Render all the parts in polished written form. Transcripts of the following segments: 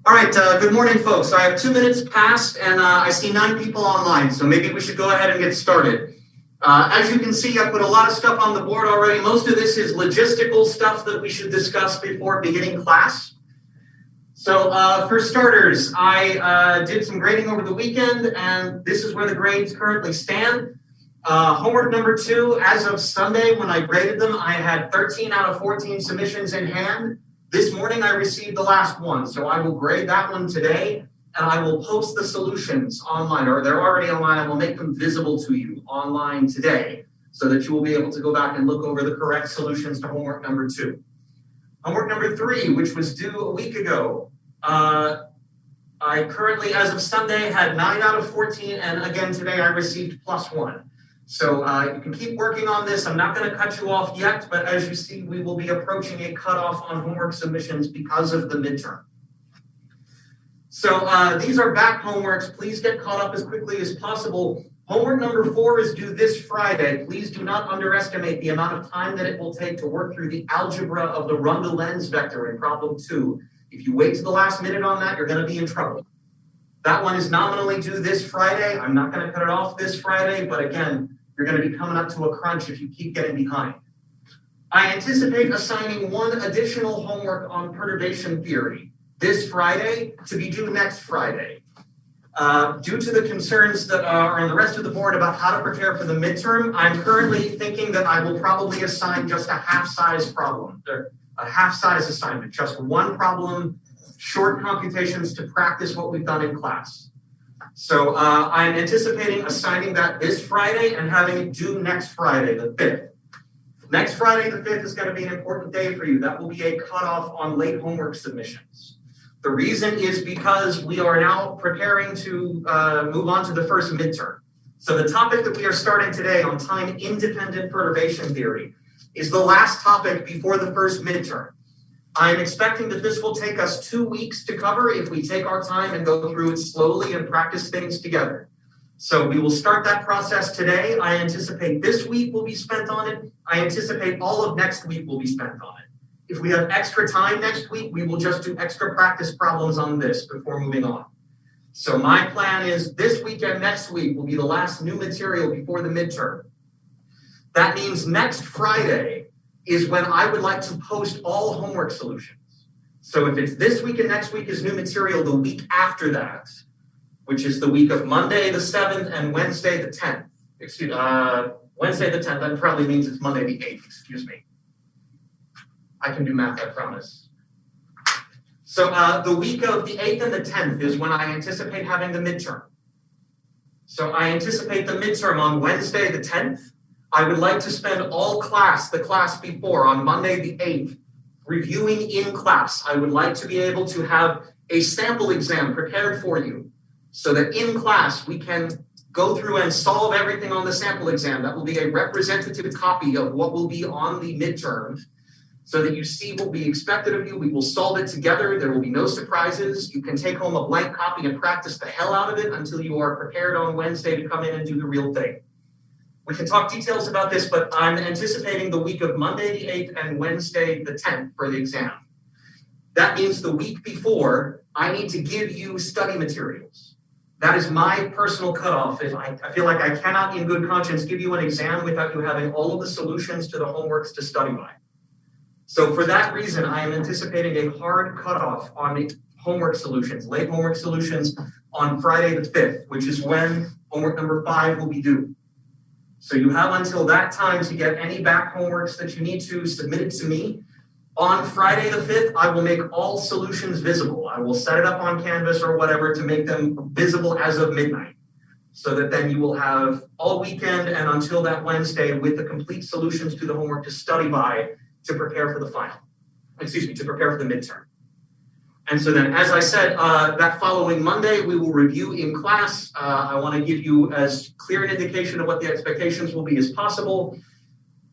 All right, good morning, folks. So I have 2 minutes past, and I see 9 people online, so maybe we should go ahead and get started. As you can see, I put a lot of stuff on the board already. Most of this is logistical stuff that we should discuss before beginning class. So for starters, I did some grading over the weekend, and this is where the grades currently stand. Homework number 2, as of Sunday, when I graded them, I had 13 out of 14 submissions in hand. This morning, I received the last one, so I will grade that one today, and I will post the solutions online, or they're already online. I will make them visible to you online today so that you will be able to go back and look over the correct solutions to homework number 2. Homework number 3, which was due a week ago, I currently, as of Sunday, had 9 out of 14, and again today I received +1. So you can keep working on this. I'm not going to cut you off yet, but as you see, we will be approaching a cutoff on homework submissions because of the midterm. So these are back homeworks. Please get caught up as quickly as possible. Homework number 4 is due this Friday. Please do not underestimate the amount of time that it will take to work through the algebra of the Rundle-Lenz vector in problem 2. If you wait to the last minute on that, you're going to be in trouble. That one is nominally due this Friday. I'm not going to cut it off this Friday, but again, you're going to be coming up to a crunch if you keep getting behind. I anticipate assigning 1 additional homework on perturbation theory this Friday to be due next Friday. Due to the concerns that are on the rest of the board about how to prepare for the midterm, I'm currently thinking that I will probably assign just a half-size problem, or a half-size assignment, just 1 problem, short computations to practice what we've done in class. So I'm anticipating assigning that this Friday and having it due next Friday, the 5th. Next Friday, the 5th, is going to be an important day for you. That will be a cutoff on late homework submissions. The reason is because we are now preparing to move on to the first midterm. So the topic that we are starting today on time-independent perturbation theory is the last topic before the first midterm. I'm expecting that this will take us 2 weeks to cover if we take our time and go through it slowly and practice things together. So we will start that process today. I anticipate this week will be spent on it. I anticipate all of next week will be spent on it. If we have extra time next week, we will just do extra practice problems on this before moving on. So my plan is this week and next week will be the last new material before the midterm. That means next Friday is when I would like to post all homework solutions. So if it's this week and next week is new material, the week after that, which is the week of Monday the 7th and Wednesday the 10th. Wednesday the 10th, that probably means it's Monday the 8th, excuse me. I can do math, I promise. So the week of the 8th and the 10th is when I anticipate having the midterm. So I anticipate the midterm on Wednesday the 10th. I would like to spend all class, the class before, on Monday the 8th, reviewing in class. I would like to be able to have a sample exam prepared for you so that in class we can go through and solve everything on the sample exam. That will be a representative copy of what will be on the midterm so that you see what we expected of you. We will solve it together. There will be no surprises. You can take home a blank copy and practice the hell out of it until you are prepared on Wednesday to come in and do the real thing. We can talk details about this, but I'm anticipating the week of Monday the 8th and Wednesday the 10th for the exam. That means the week before, I need to give you study materials. That is my personal cutoff. If I feel like I cannot, in good conscience, give you an exam without you having all of the solutions to the homeworks to study by. So for that reason, I am anticipating a hard cutoff on the homework solutions, late homework solutions on Friday the 5th, which is when homework number 5 will be due. So you have until that time to get any back homeworks that you need to submit it to me. On Friday the 5th, I will make all solutions visible. I will set it up on Canvas or whatever to make them visible as of midnight, so that then you will have all weekend and until that Wednesday with the complete solutions to the homework to study by to prepare for the final. To prepare for the midterm. And so then, as I said, that following Monday, we will review in class. I want to give you as clear an indication of what the expectations will be as possible.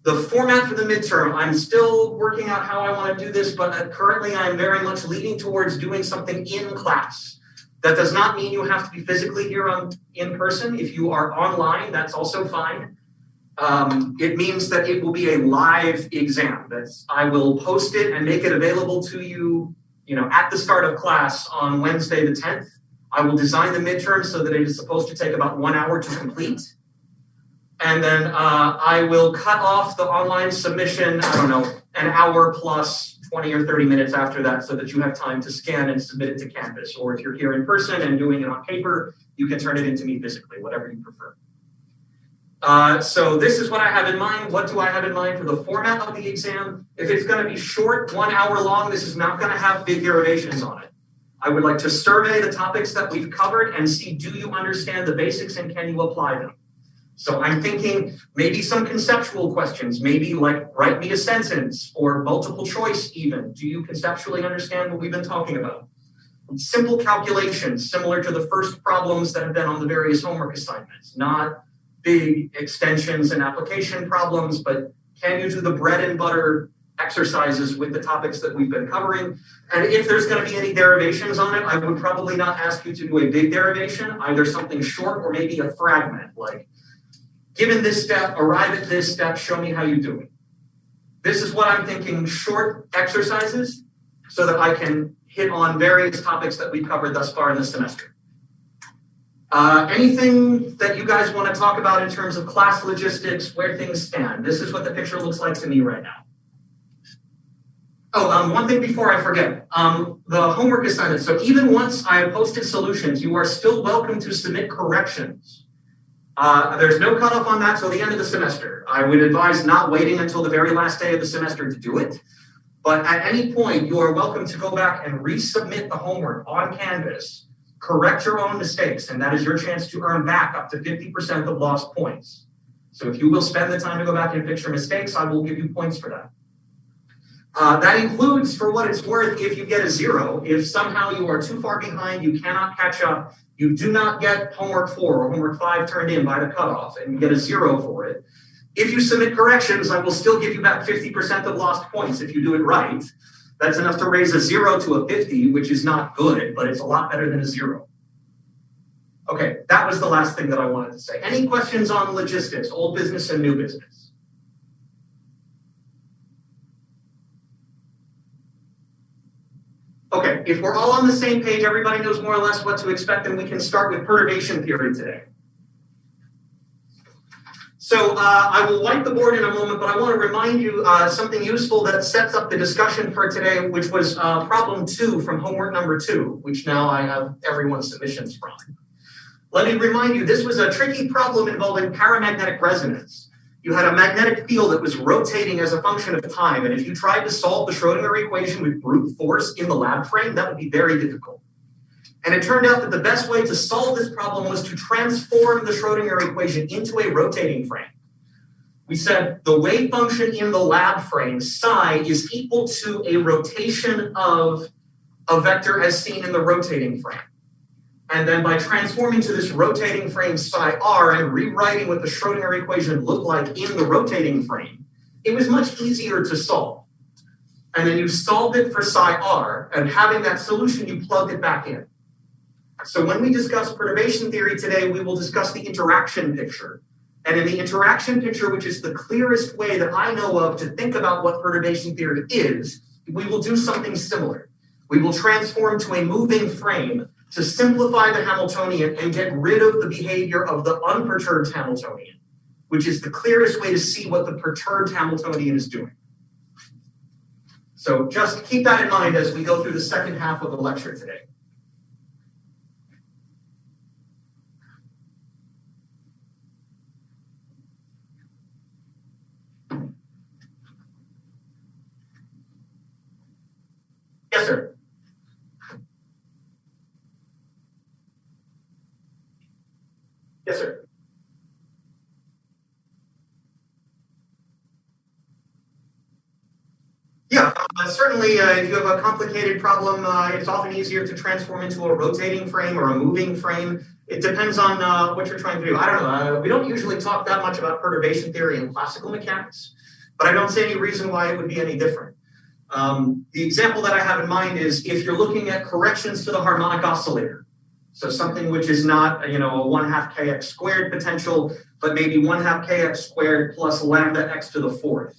The format for the midterm, I'm still working out how I want to do this, but currently I'm very much leaning towards doing something in class. That does not mean you have to be physically here in person. If you are online, that's also fine. It means that it will be a live exam. I will post it and make it available to you, at the start of class on Wednesday the 10th. I will design the midterm so that it is supposed to take about 1 hour to complete. And then I will cut off the online submission, an hour plus 20 or 30 minutes after that so that you have time to scan and submit it to Canvas. Or if you're here in person and doing it on paper, you can turn it into me physically, whatever you prefer. So this is what I have in mind. What do I have in mind for the format of the exam? If it's going to be short, 1 hour long, this is not going to have big derivations on it. I would like to survey the topics that we've covered and see, do you understand the basics and can you apply them? So I'm thinking maybe some conceptual questions, maybe like write me a sentence or multiple choice even. Do you conceptually understand what we've been talking about? Simple calculations, similar to the first problems that have been on the various homework assignments, not big extensions and application problems, but can you do the bread and butter exercises with the topics that we've been covering? And if there's going to be any derivations on it, I would probably not ask you to do a big derivation, either something short or maybe a fragment, like given this step, arrive at this step, show me how you do it. This is what I'm thinking, short exercises so that I can hit on various topics that we've covered thus far in the semester. Anything that you guys want to talk about in terms of class logistics, where things stand? This is what the picture looks like to me right now. Oh, one thing before I forget, the homework assignment. So even once I have posted solutions, you are still welcome to submit corrections. There's no cutoff on that till the end of the semester. I would advise not waiting until the very last day of the semester to do it. But at any point, you are welcome to go back and resubmit the homework on Canvas, correct your own mistakes, and that is your chance to earn back up to 50% of lost points. So if you will spend the time to go back and fix your mistakes, I will give you points for that. That includes, for what it's worth, if you get a 0, if somehow you are too far behind, you cannot catch up, you do not get homework 4 or homework 5 turned in by the cutoff, and you get a 0 for it. If you submit corrections, I will still give you back 50% of lost points if you do it right. That's enough to raise a 0 to a 50, which is not good, but it's a lot better than a 0. Okay, that was the last thing that I wanted to say. Any questions on logistics, old business and new business? Okay, if we're all on the same page, everybody knows more or less what to expect, and we can start with perturbation theory today. So I will wipe the board in a moment, but I want to remind you something useful that sets up the discussion for today, which was problem 2 from homework number 2, which now I have everyone's submissions from. Let me remind you, this was a tricky problem involving paramagnetic resonance. You had a magnetic field that was rotating as a function of time, and if you tried to solve the Schrodinger equation with brute force in the lab frame, that would be very difficult. And it turned out that the best way to solve this problem was to transform the Schrodinger equation into a rotating frame. We said the wave function in the lab frame, psi, is equal to a rotation of a vector as seen in the rotating frame. And then by transforming to this rotating frame psi r and rewriting what the Schrodinger equation looked like in the rotating frame, it was much easier to solve. And then you solved it for psi r, and having that solution, you plugged it back in. So when we discuss perturbation theory today, we will discuss the interaction picture. And in the interaction picture, which is the clearest way that I know of to think about what perturbation theory is, we will do something similar. We will transform to a moving frame to simplify the Hamiltonian and get rid of the behavior of the unperturbed Hamiltonian, which is the clearest way to see what the perturbed Hamiltonian is doing. So just keep that in mind as we go through the second half of the lecture today. Yes, sir. Yes, sir. Yeah, certainly if you have a complicated problem, it's often easier to transform into a rotating frame or a moving frame. It depends on what you're trying to do. I don't know. We don't usually talk that much about perturbation theory in classical mechanics, but I don't see any reason why it would be any different. The example that I have in mind is if you're looking at corrections to the harmonic oscillator. So something which is not, a 1/2 kx squared potential, but maybe 1/2 kx squared plus lambda x to the fourth.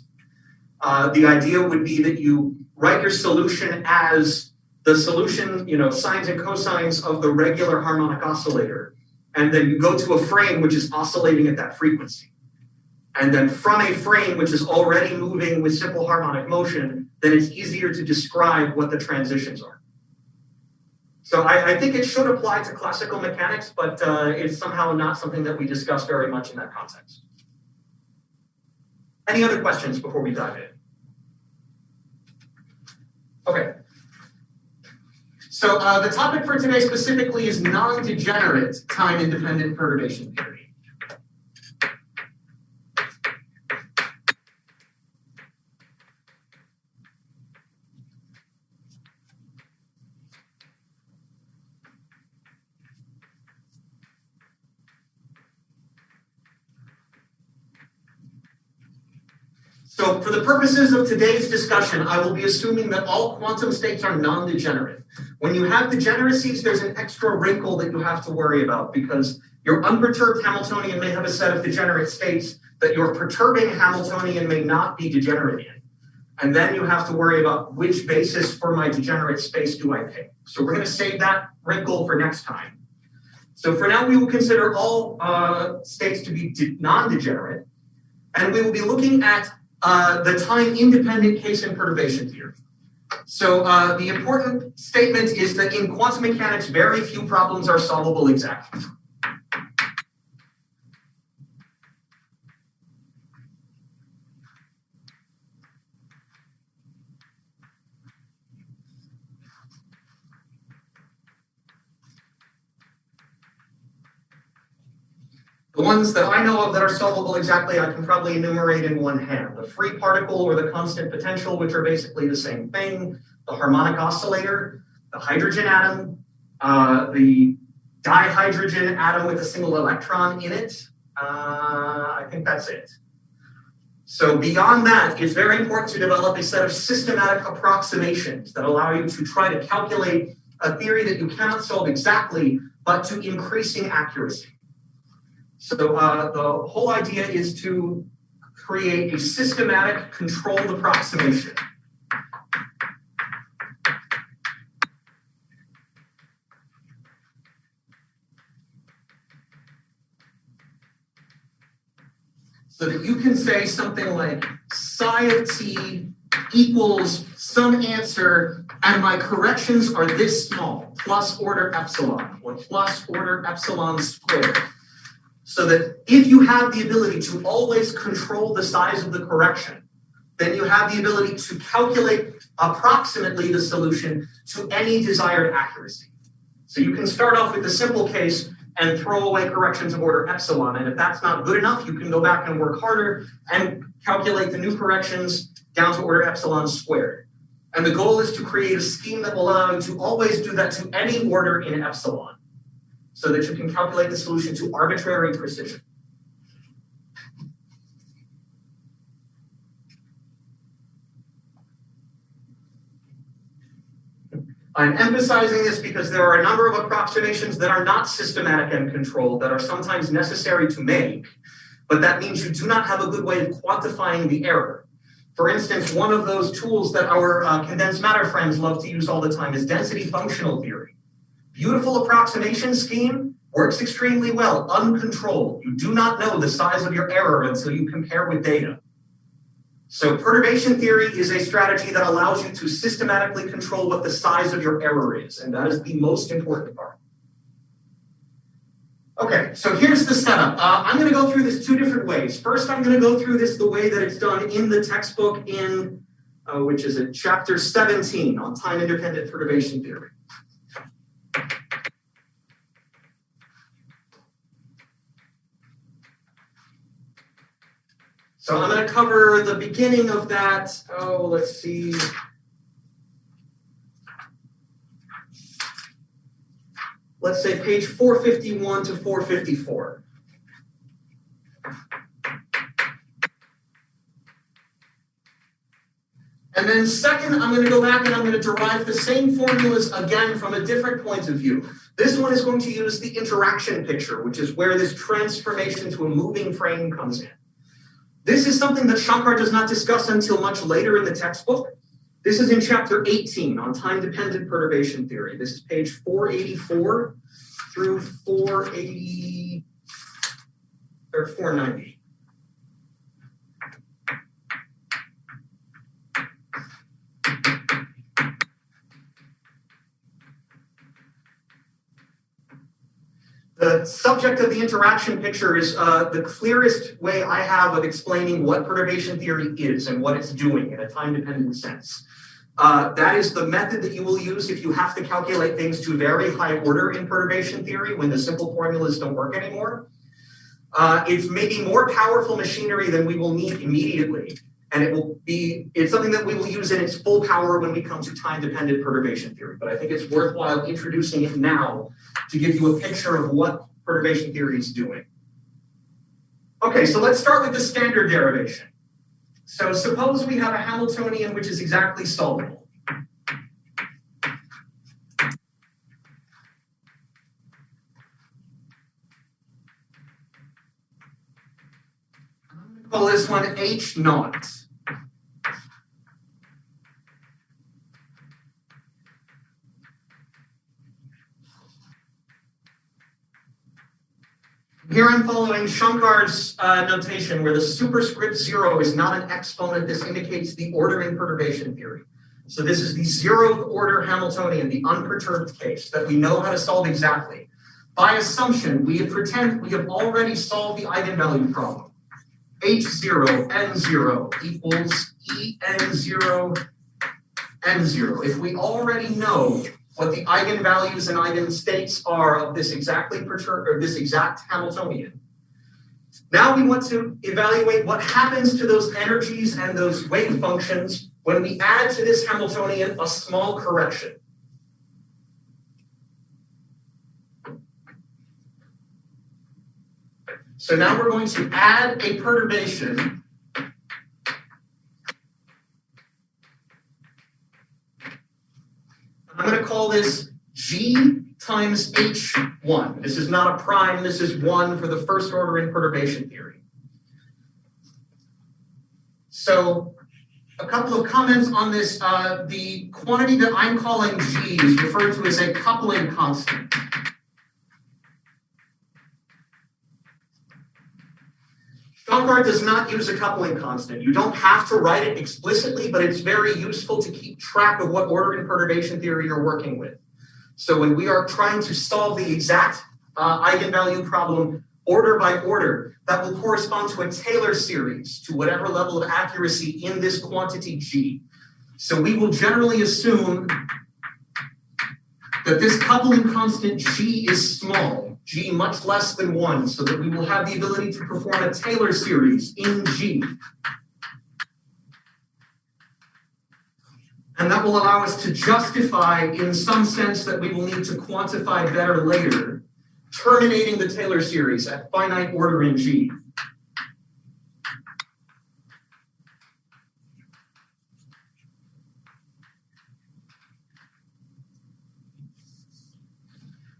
The idea would be that you write your solution as the solution, sines and cosines of the regular harmonic oscillator. And then you go to a frame which is oscillating at that frequency. And then from a frame which is already moving with simple harmonic motion, then it's easier to describe what the transitions are. So I think it should apply to classical mechanics, but it's somehow not something that we discuss very much in that context. Any other questions before we dive in? Okay. So the topic for today specifically is non-degenerate time-independent perturbation theory. So for the purposes of today's discussion, I will be assuming that all quantum states are non-degenerate. When you have degeneracies, there's an extra wrinkle that you have to worry about because your unperturbed Hamiltonian may have a set of degenerate states that your perturbing Hamiltonian may not be degenerate in. And then you have to worry about which basis for my degenerate space do I pick. So we're going to save that wrinkle for next time. So for now, we will consider all states to be non-degenerate, and we will be looking at the time-independent case in perturbation theory. So the important statement is that in quantum mechanics, very few problems are solvable exactly. The ones that I know of that are solvable exactly, I can probably enumerate in one hand. The free particle or the constant potential, which are basically the same thing, the harmonic oscillator, the hydrogen atom, the dihydrogen atom with a single electron in it. I think that's it. So beyond that, it's very important to develop a set of systematic approximations that allow you to try to calculate a theory that you cannot solve exactly, but to increasing accuracy. So the whole idea is to create a systematic controlled approximation. So that you can say something like psi of t equals some answer, and my corrections are this small, plus order epsilon, or plus order epsilon squared. So that if you have the ability to always control the size of the correction, then you have the ability to calculate approximately the solution to any desired accuracy. So you can start off with the simple case and throw away corrections of order epsilon. And if that's not good enough, you can go back and work harder and calculate the new corrections down to order epsilon squared. And the goal is to create a scheme that will allow you to always do that to any order in epsilon, so that you can calculate the solution to arbitrary precision. I'm emphasizing this because there are a number of approximations that are not systematic and controlled that are sometimes necessary to make, but that means you do not have a good way of quantifying the error. For instance, one of those tools that our condensed matter friends love to use all the time is density functional theory. Beautiful approximation scheme, works extremely well, uncontrolled. You do not know the size of your error until you compare with data. So perturbation theory is a strategy that allows you to systematically control what the size of your error is, and that is the most important part. Okay, so here's the setup. I'm going to go through this two different ways. First, I'm going to go through this the way that it's done in the textbook in, which is in chapter 17 on time-independent perturbation theory. So I'm going to cover the beginning of that. Oh, let's see. Let's say page 451 to 454. And then second, I'm going to go back and I'm going to derive the same formulas again from a different point of view. This one is going to use the interaction picture, which is where this transformation to a moving frame comes in. This is something that Shankar does not discuss until much later in the textbook. This is in chapter 18 on time-dependent perturbation theory. This is page 484 through 490. The subject of the interaction picture is the clearest way I have of explaining what perturbation theory is and what it's doing in a time-dependent sense. That is the method that you will use if you have to calculate things to very high order in perturbation theory when the simple formulas don't work anymore. It's maybe more powerful machinery than we will need immediately. And it's something that we will use in its full power when we come to time-dependent perturbation theory. But I think it's worthwhile introducing it now to give you a picture of what perturbation theory is doing. Okay, so let's start with the standard derivation. So suppose we have a Hamiltonian which is exactly solvable. I'm going to call this one H naught. Here I'm following Shankar's notation where the superscript 0 is not an exponent. This indicates the order in perturbation theory. So this is the 0th order Hamiltonian, the unperturbed case that we know how to solve exactly. By assumption, we pretend we have already solved the eigenvalue problem. H0, N0 equals En0, N0. If we already know what the eigenvalues and eigenstates are of this exactly perturbed or this exact Hamiltonian. Now we want to evaluate what happens to those energies and those wave functions when we add to this Hamiltonian a small correction. So now we're going to add a perturbation . I'm going to call this G times H1. This is not a prime, this is 1 for the first order in perturbation theory. So a couple of comments on this. The quantity that I'm calling G is referred to as a coupling constant. Shankar does not use a coupling constant. You don't have to write it explicitly, but it's very useful to keep track of what order in perturbation theory you're working with. So when we are trying to solve the exact eigenvalue problem order by order, that will correspond to a Taylor series to whatever level of accuracy in this quantity G. So we will generally assume that this coupling constant G is small, G much less than 1, so that we will have the ability to perform a Taylor series in G. And that will allow us to justify, in some sense that we will need to quantify better later, terminating the Taylor series at finite order in G.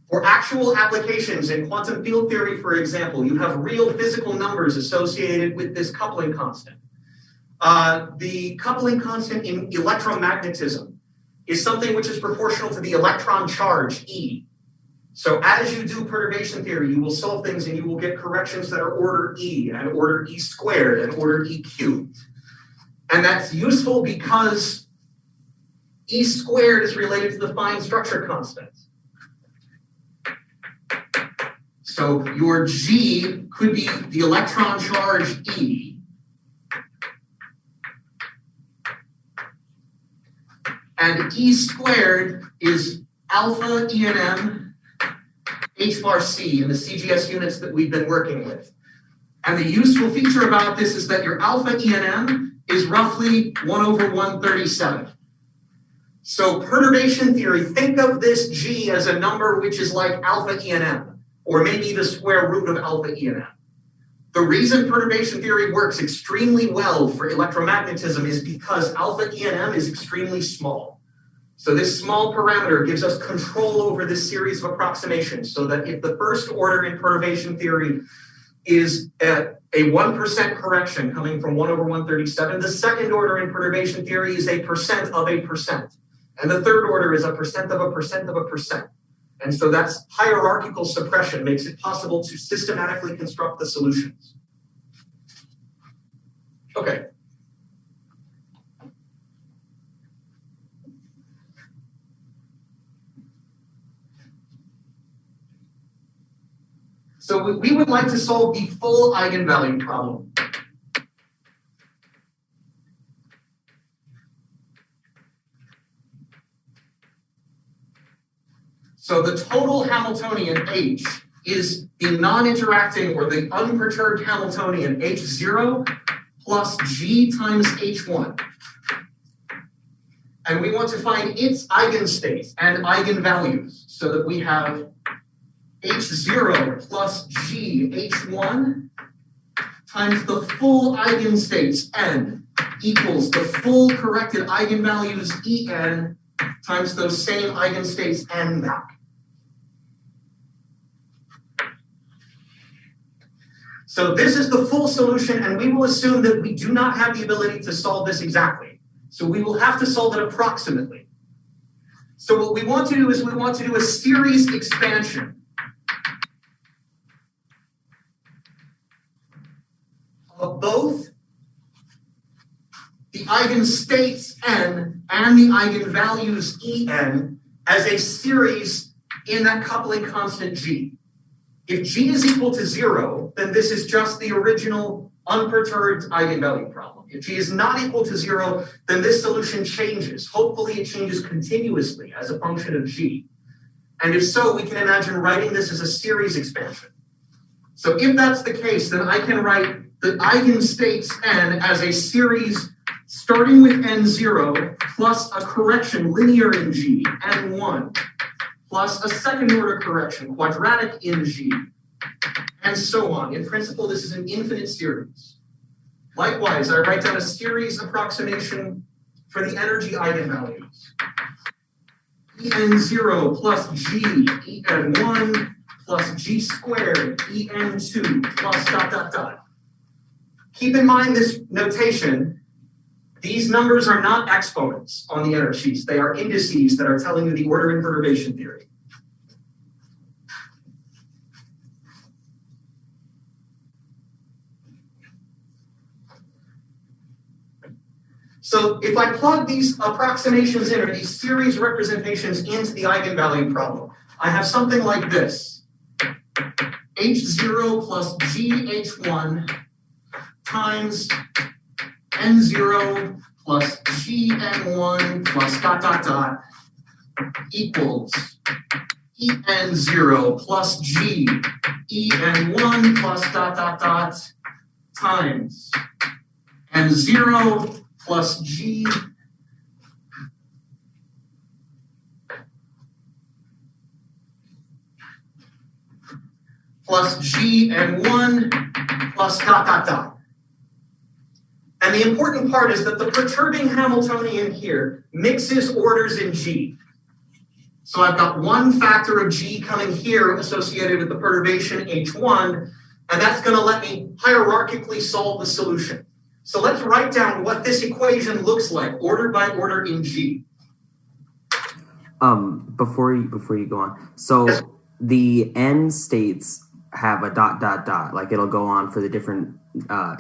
For actual applications in quantum field theory, for example, you have real physical numbers associated with this coupling constant. The coupling constant in electromagnetism is something which is proportional to the electron charge, E. So as you do perturbation theory, you will solve things and you will get corrections that are order E and order E squared and order E cubed. And that's useful because E squared is related to the fine structure constant. So your G could be the electron charge E. And E squared is alpha E and M H bar C in the CGS units that we've been working with. And the useful feature about this is that your alpha E and M is roughly 1/137. So perturbation theory, think of this G as a number which is like alpha E and M, or maybe the square root of alpha E and M. The reason perturbation theory works extremely well for electromagnetism is because alpha E and M is extremely small. So this small parameter gives us control over this series of approximations, so that if the first order in perturbation theory is a 1% correction coming from 1/137, the second order in perturbation theory is a percent of a percent. And the third order is a percent of a percent of a percent. And so that's hierarchical suppression, makes it possible to systematically construct the solutions. Okay. So we would like to solve the full eigenvalue problem. So the total Hamiltonian H is the non-interacting or the unperturbed Hamiltonian H0 plus G times H1. And we want to find its eigenstates and eigenvalues so that we have H0 plus G H1 times the full eigenstates N equals the full corrected eigenvalues En times those same eigenstates N back. So this is the full solution, and we will assume that we do not have the ability to solve this exactly. So we will have to solve it approximately. So what we want to do is we want to do a series expansion of both the eigenstates N and the eigenvalues En as a series in that coupling constant G. If G is equal to 0, then this is just the original unperturbed eigenvalue problem. If G is not equal to 0, then this solution changes. Hopefully it changes continuously as a function of G. And if so, we can imagine writing this as a series expansion. So if that's the case, then I can write the eigenstates N as a series starting with N0 plus a correction linear in G, N1, plus a second order correction, quadratic in G, and so on. In principle, this is an infinite series. Likewise, I write down a series approximation for the energy eigenvalues. En0 plus G, En1 plus G squared, En2 plus dot, dot, dot. Keep in mind this notation. These numbers are not exponents on the inner sheets. They are indices that are telling you the order in perturbation theory. So if I plug these approximations in, or these series representations into the eigenvalue problem, I have something like this. H0 plus GH1 times N0 plus GN1 plus dot, dot, dot equals En0 plus G En1 plus dot, dot, dot times N0 plus G plus GN1 plus dot, dot, dot. And the important part is that the perturbing Hamiltonian here mixes orders in G. So I've got one factor of G coming here associated with the perturbation H1, and that's going to let me hierarchically solve the solution. So let's write down what this equation looks like, order by order in G. Before you go on, so yes. The N states have a ... like it'll go on for the different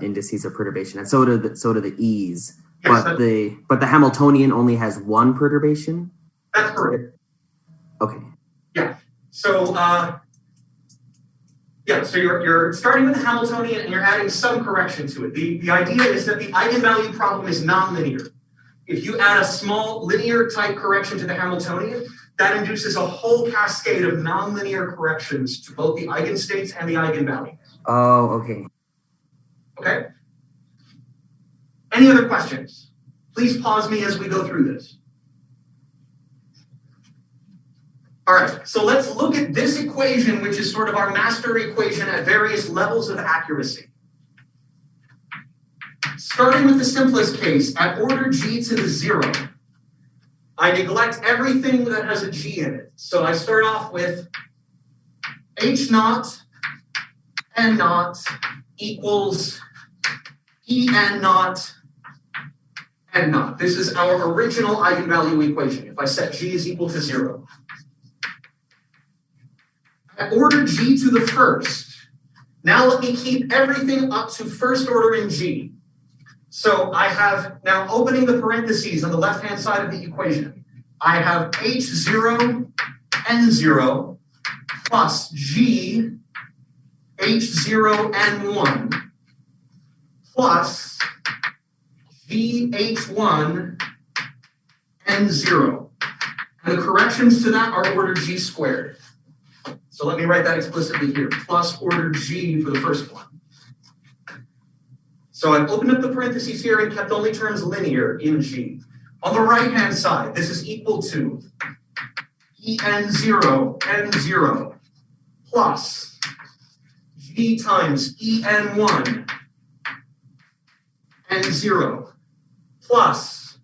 indices of perturbation, and so do the E's. Yes, but the Hamiltonian only has one perturbation. That's correct. Okay. Yeah. So so you're starting with the Hamiltonian and you're adding some correction to it. The idea is that the eigenvalue problem is nonlinear. If you add a small linear type correction to the Hamiltonian, that induces a whole cascade of nonlinear corrections to both the eigenstates and the eigenvalues. Oh, okay. Okay? Any other questions? Please pause me as we go through this. All right, so let's look at this equation, which is sort of our master equation at various levels of accuracy. Starting with the simplest case, at order G to the 0, I neglect everything that has a G in it. So I start off with H naught, N naught equals En naught, N naught. This is our original eigenvalue equation, if I set G is equal to 0. At order G to the first, now let me keep everything up to first order in G. So I have, now opening the parentheses on the left-hand side of the equation, I have H0, N0 plus G, H0, N1 plus G, H1, N0. And the corrections to that are order G squared. So let me write that explicitly here, plus order G for the first one. So I've opened up the parentheses here and kept only terms linear in G. On the right-hand side, this is equal to En0, N0 plus G times En1, N0 plus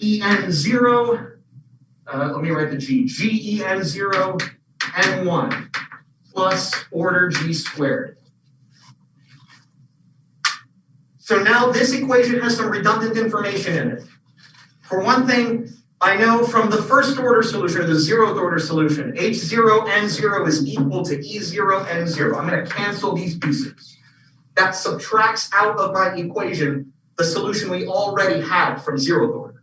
En0, let me write the G, GEN0, N1 plus order G squared. So now this equation has some redundant information in it. For one thing, I know from the first order solution, or the zeroth order solution, H0, N0 is equal to E0, N0. I'm going to cancel these pieces. That subtracts out of my equation the solution we already had from zeroth order.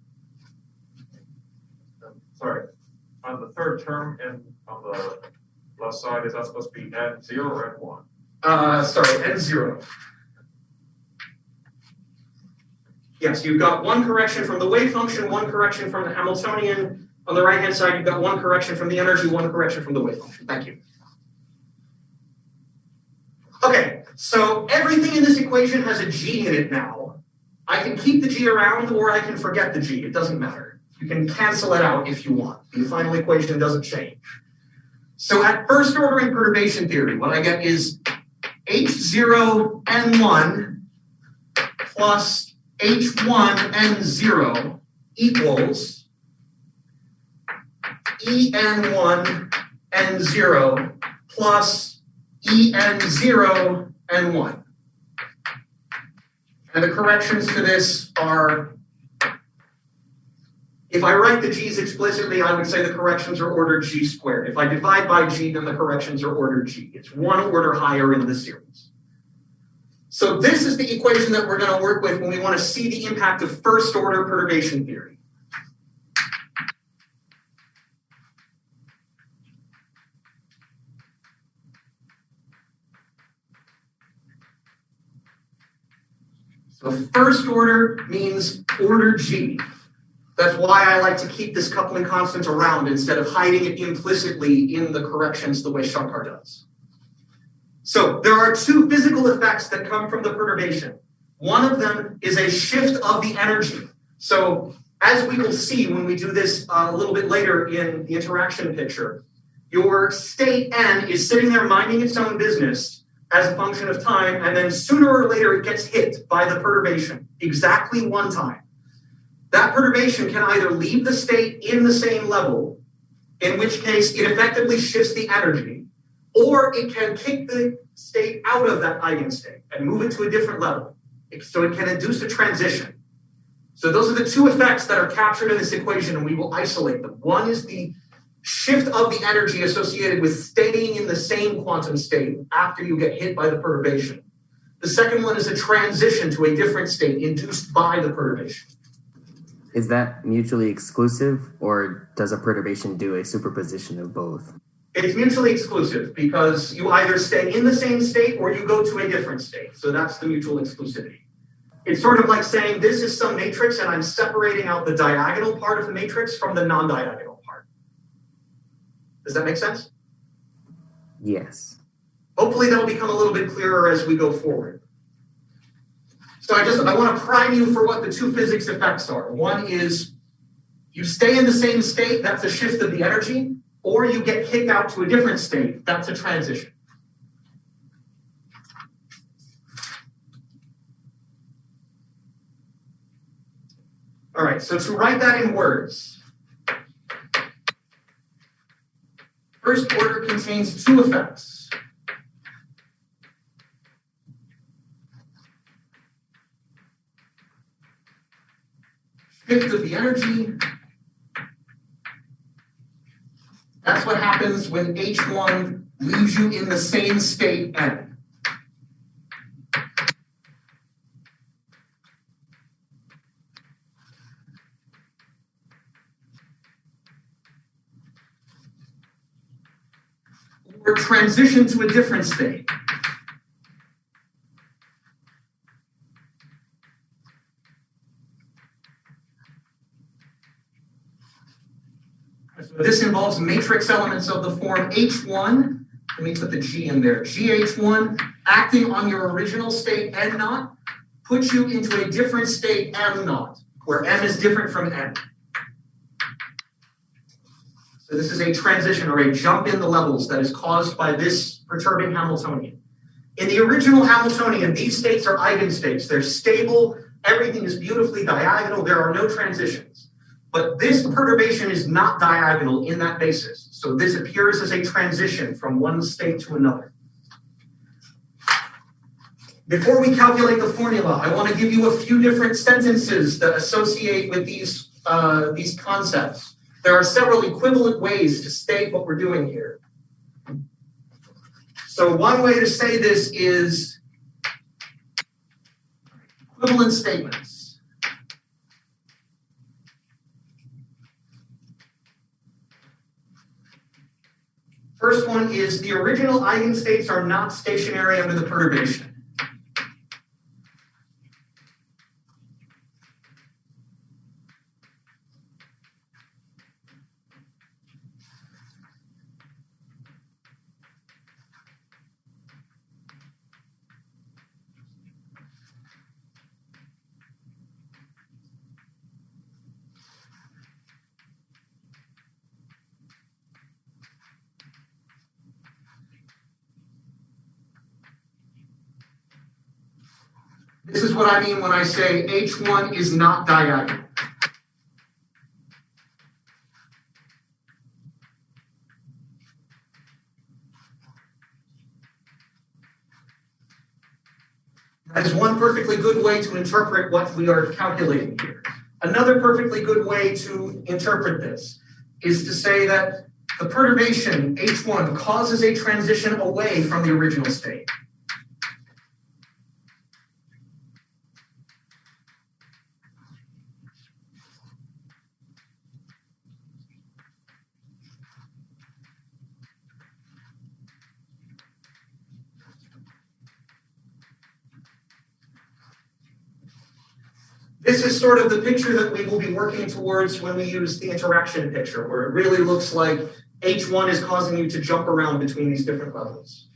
Sorry, on the third term and on the left side, is that supposed to be N0 or N1? Sorry, N0. Yes, you've got one correction from the wave function, one correction from the Hamiltonian. On the right-hand side, you've got one correction from the energy, one correction from the wave function. Thank you. Okay, so everything in this equation has a G in it now. I can keep the G around or I can forget the G. It doesn't matter. You can cancel it out if you want. The final equation doesn't change. So at first order in perturbation theory, what I get is H0 N1 plus H1 N0 equals En1 N0 plus En0 N1. And the corrections to this are, if I write the G's explicitly, I would say the corrections are ordered G squared. If I divide by G, then the corrections are ordered G. It's one order higher in the series. So this is the equation that we're going to work with when we want to see the impact of first order perturbation theory. So first order means order G. That's why I like to keep this coupling constant around instead of hiding it implicitly in the corrections the way Shankar does. So there are two physical effects that come from the perturbation. One of them is a shift of the energy. So as we will see when we do this a little bit later in the interaction picture, your state N is sitting there minding its own business as a function of time, and then sooner or later it gets hit by the perturbation exactly one time. That perturbation can either leave the state in the same level in which case it effectively shifts the energy, or it can kick the state out of that eigenstate and move it to a different level. So it can induce a transition. So those are the two effects that are captured in this equation, and we will isolate them. One is the shift of the energy associated with staying in the same quantum state after you get hit by the perturbation. The second one is a transition to a different state induced by the perturbation. Is that mutually exclusive, or does a perturbation do a superposition of both? It's mutually exclusive because you either stay in the same state or you go to a different state. So that's the mutual exclusivity. It's sort of like saying this is some matrix and I'm separating out the diagonal part of the matrix from the non-diagonal part. Does that make sense? Yes. Hopefully that'll become a little bit clearer as we go forward. So I want to prime you for what the two physics effects are. One is you stay in the same state, that's a shift of the energy, or you get kicked out to a different state, that's a transition. All right, so to write that in words, first order contains two effects. Shift of the energy. That's what happens when H1 leaves you in the same state N. Or transition to a different state. So this involves matrix elements of the form H1. Let me put the G in there. GH1 acting on your original state N naught puts you into a different state M naught, where M is different from N. So this is a transition or a jump in the levels that is caused by this perturbing Hamiltonian. In the original Hamiltonian, these states are eigenstates. They're stable. Everything is beautifully diagonal. There are no transitions. But this perturbation is not diagonal in that basis. So this appears as a transition from one state to another. Before we calculate the formula, I want to give you a few different sentences that associate with these concepts. There are several equivalent ways to state what we're doing here. So one way to say this is equivalent statements. First one is the original eigenstates are not stationary under the perturbation. This is what I mean when I say H1 is not diagonal. That is one perfectly good way to interpret what we are calculating here. Another perfectly good way to interpret this is to say that the perturbation H1 causes a transition away from the original state. This is sort of the picture that we will be working towards when we use the interaction picture, where it really looks like H1 is causing you to jump around between these different levels.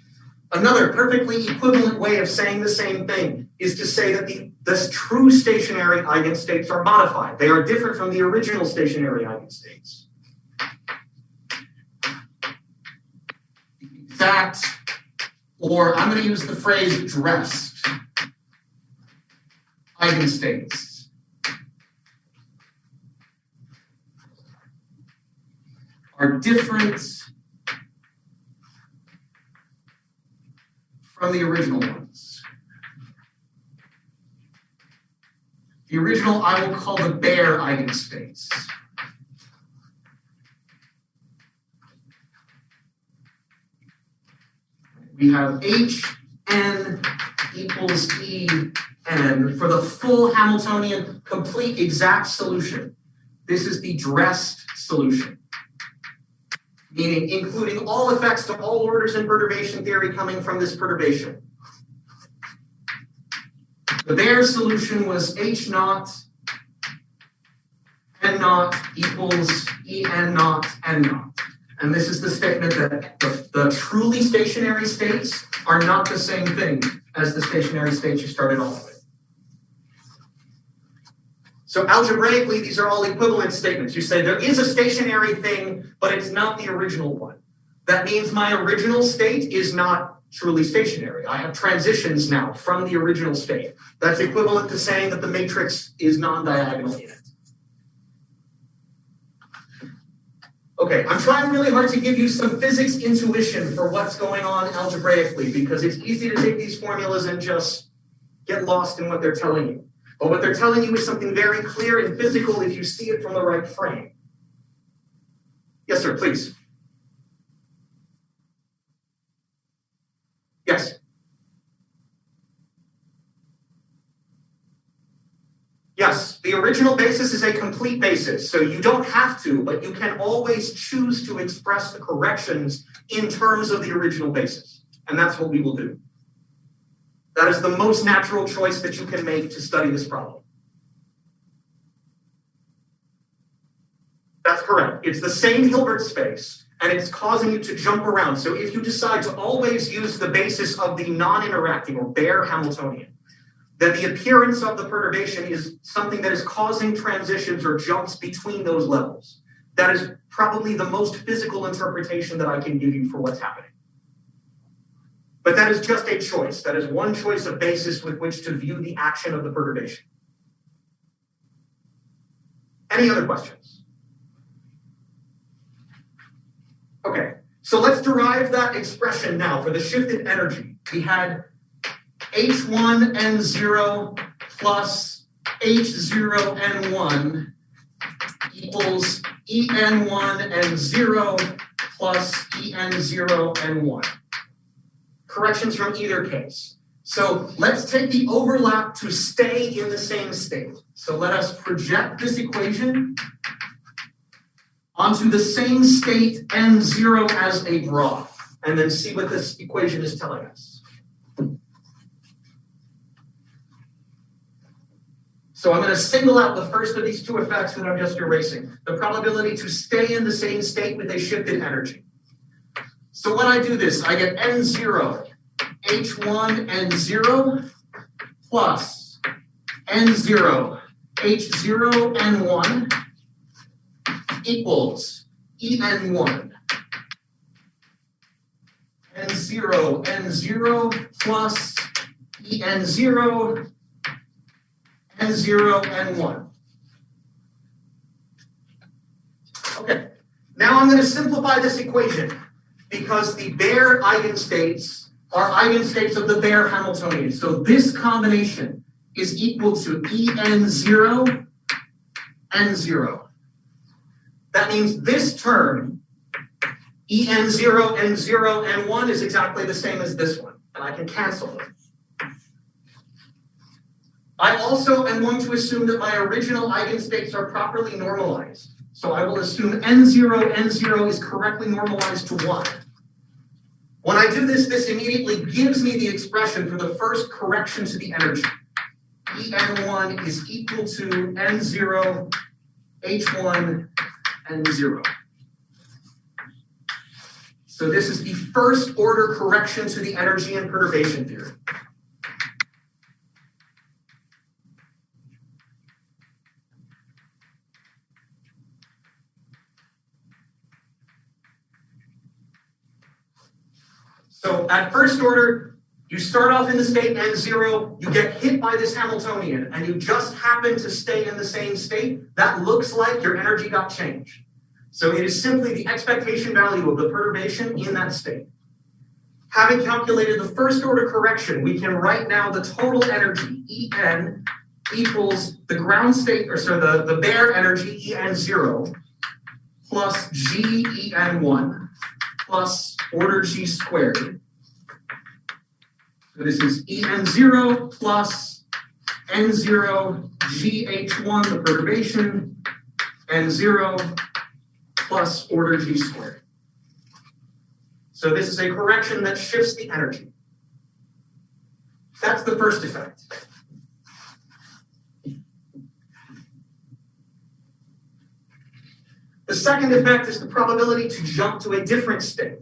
Another perfectly equivalent way of saying the same thing is to say that the true stationary eigenstates are modified. They are different from the original stationary eigenstates. Exact, or I'm going to use the phrase dressed eigenstates are different from the original ones. The original I will call the bare eigenstates. We have Hn equals En for the full Hamiltonian complete exact solution. This is the dressed solution, meaning including all effects to all orders in perturbation theory coming from this perturbation. The bare solution was H naught N naught equals En naught N naught. And this is the statement that the truly stationary states are not the same thing as the stationary states you started off with. So algebraically, these are all equivalent statements. You say there is a stationary thing, but it's not the original one. That means my original state is not truly stationary. I have transitions now from the original state. That's equivalent to saying that the matrix is non-diagonal in it. Okay, I'm trying really hard to give you some physics intuition for what's going on algebraically, because it's easy to take these formulas and just get lost in what they're telling you. But what they're telling you is something very clear and physical if you see it from the right frame. Yes, sir, please. Yes. Yes, the original basis is a complete basis, so you don't have to, but you can always choose to express the corrections in terms of the original basis, and that's what we will do. That is the most natural choice that you can make to study this problem. That's correct. It's the same Hilbert space, and it's causing you to jump around. So if you decide to always use the basis of the non-interacting or bare Hamiltonian, then the appearance of the perturbation is something that is causing transitions or jumps between those levels. That is probably the most physical interpretation that I can give you for what's happening. But that is just a choice. That is one choice of basis with which to view the action of the perturbation. Any other questions? Okay, so let's derive that expression now for the shifted energy. We had H1 N0 plus H0 N1 equals En1 N0 plus En0 N1. Corrections from either case. So let's take the overlap to stay in the same state. So let us project this equation onto the same state N0 as a draw, and then see what this equation is telling us. So I'm going to single out the first of these two effects that I'm just erasing, the probability to stay in the same state with a shifted energy. So when I do this, I get N0, H1 N0 plus N0, H0 N1 equals En1. N0 N0 plus En0 N0 N1. Okay, now I'm going to simplify this equation because the bare eigenstates are eigenstates of the bare Hamiltonian. So this combination is equal to En0 N0. That means this term, En0 N0 N1, is exactly the same as this one, and I can cancel them. I also am going to assume that my original eigenstates are properly normalized. So I will assume N0 N0 is correctly normalized to 1. When I do this, this immediately gives me the expression for the first correction to the energy. En1 is equal to N0 H1 N0. So this is the first order correction to the energy in perturbation theory. So at first order, you start off in the state N0, you get hit by this Hamiltonian, and you just happen to stay in the same state. That looks like your energy got changed. So it is simply the expectation value of the perturbation in that state. Having calculated the first order correction, we can write now the total energy, En, equals the ground state, or so the bare energy, En0, plus G En1, plus order G squared. So this is En0 plus N0 GH1, the perturbation, N0 plus order G squared. So this is a correction that shifts the energy. That's the first effect. The second effect is the probability to jump to a different state.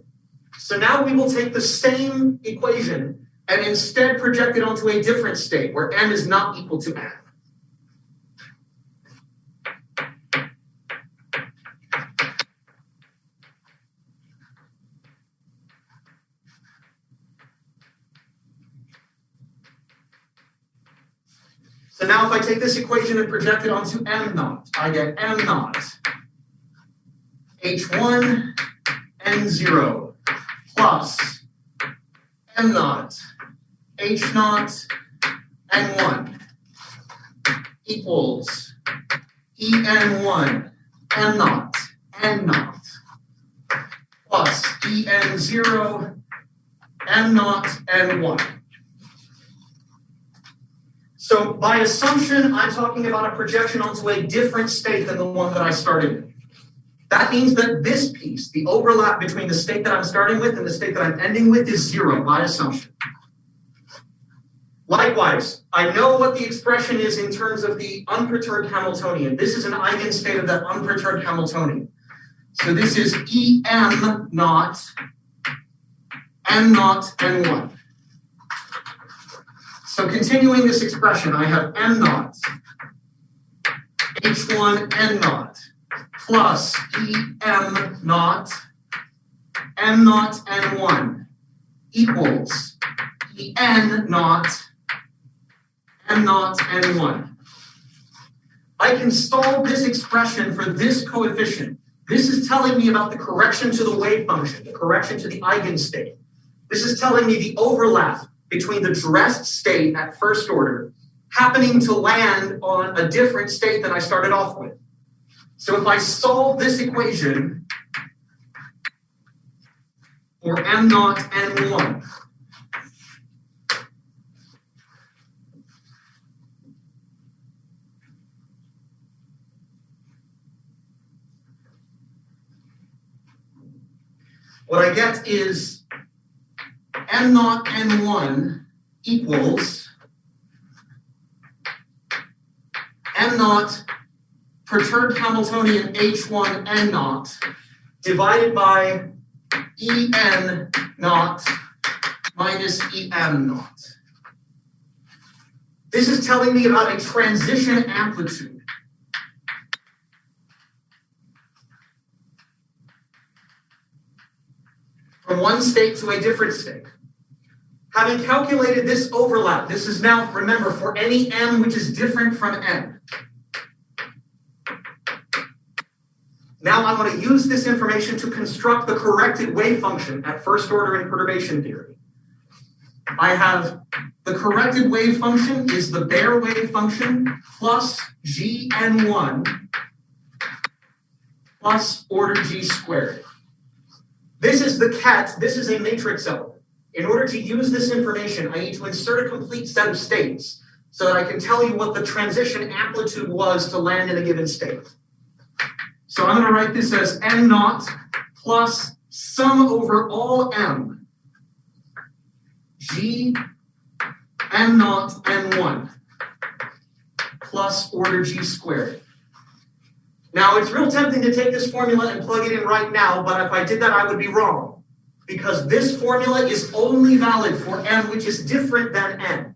So now we will take the same equation and instead project it onto a different state where M is not equal to N. So now if I take this equation and project it onto M naught, I get M naught H1 N0 plus M naught H naught N1 equals En1 M naught N naught plus En0 M naught N1. So by assumption, I'm talking about a projection onto a different state than the one that I started with. That means that this piece, the overlap between the state that I'm starting with and the state that I'm ending with, is zero by assumption. Likewise, I know what the expression is in terms of the unperturbed Hamiltonian. This is an eigenstate of that unperturbed Hamiltonian. So this is Em naught, M naught, N1. So continuing this expression, I have M naught, H1 N naught, plus Em naught, M naught N1 equals En naught, M naught N1. I can solve this expression for this coefficient. This is telling me about the correction to the wave function, the correction to the eigenstate. This is telling me the overlap between the dressed state at first order happening to land on a different state than I started off with. So if I solve this equation for M naught N1, what I get is M naught N1 equals M naught perturbed Hamiltonian H1 N naught divided by En naught minus Em naught. This is telling me about a transition amplitude. From one state to a different state. Having calculated this overlap, this is now, remember, for any M which is different from N. Now I want to use this information to construct the corrected wave function at first order in perturbation theory. I have the corrected wave function is the bare wave function plus Gn1 plus order G squared. This is the ket, this is a matrix element. In order to use this information, I need to insert a complete set of states so that I can tell you what the transition amplitude was to land in a given state. So I'm going to write this as M naught plus sum over all M, G M naught N1 plus order G squared. Now, it's real tempting to take this formula and plug it in right now, but if I did that, I would be wrong. Because this formula is only valid for M, which is different than N.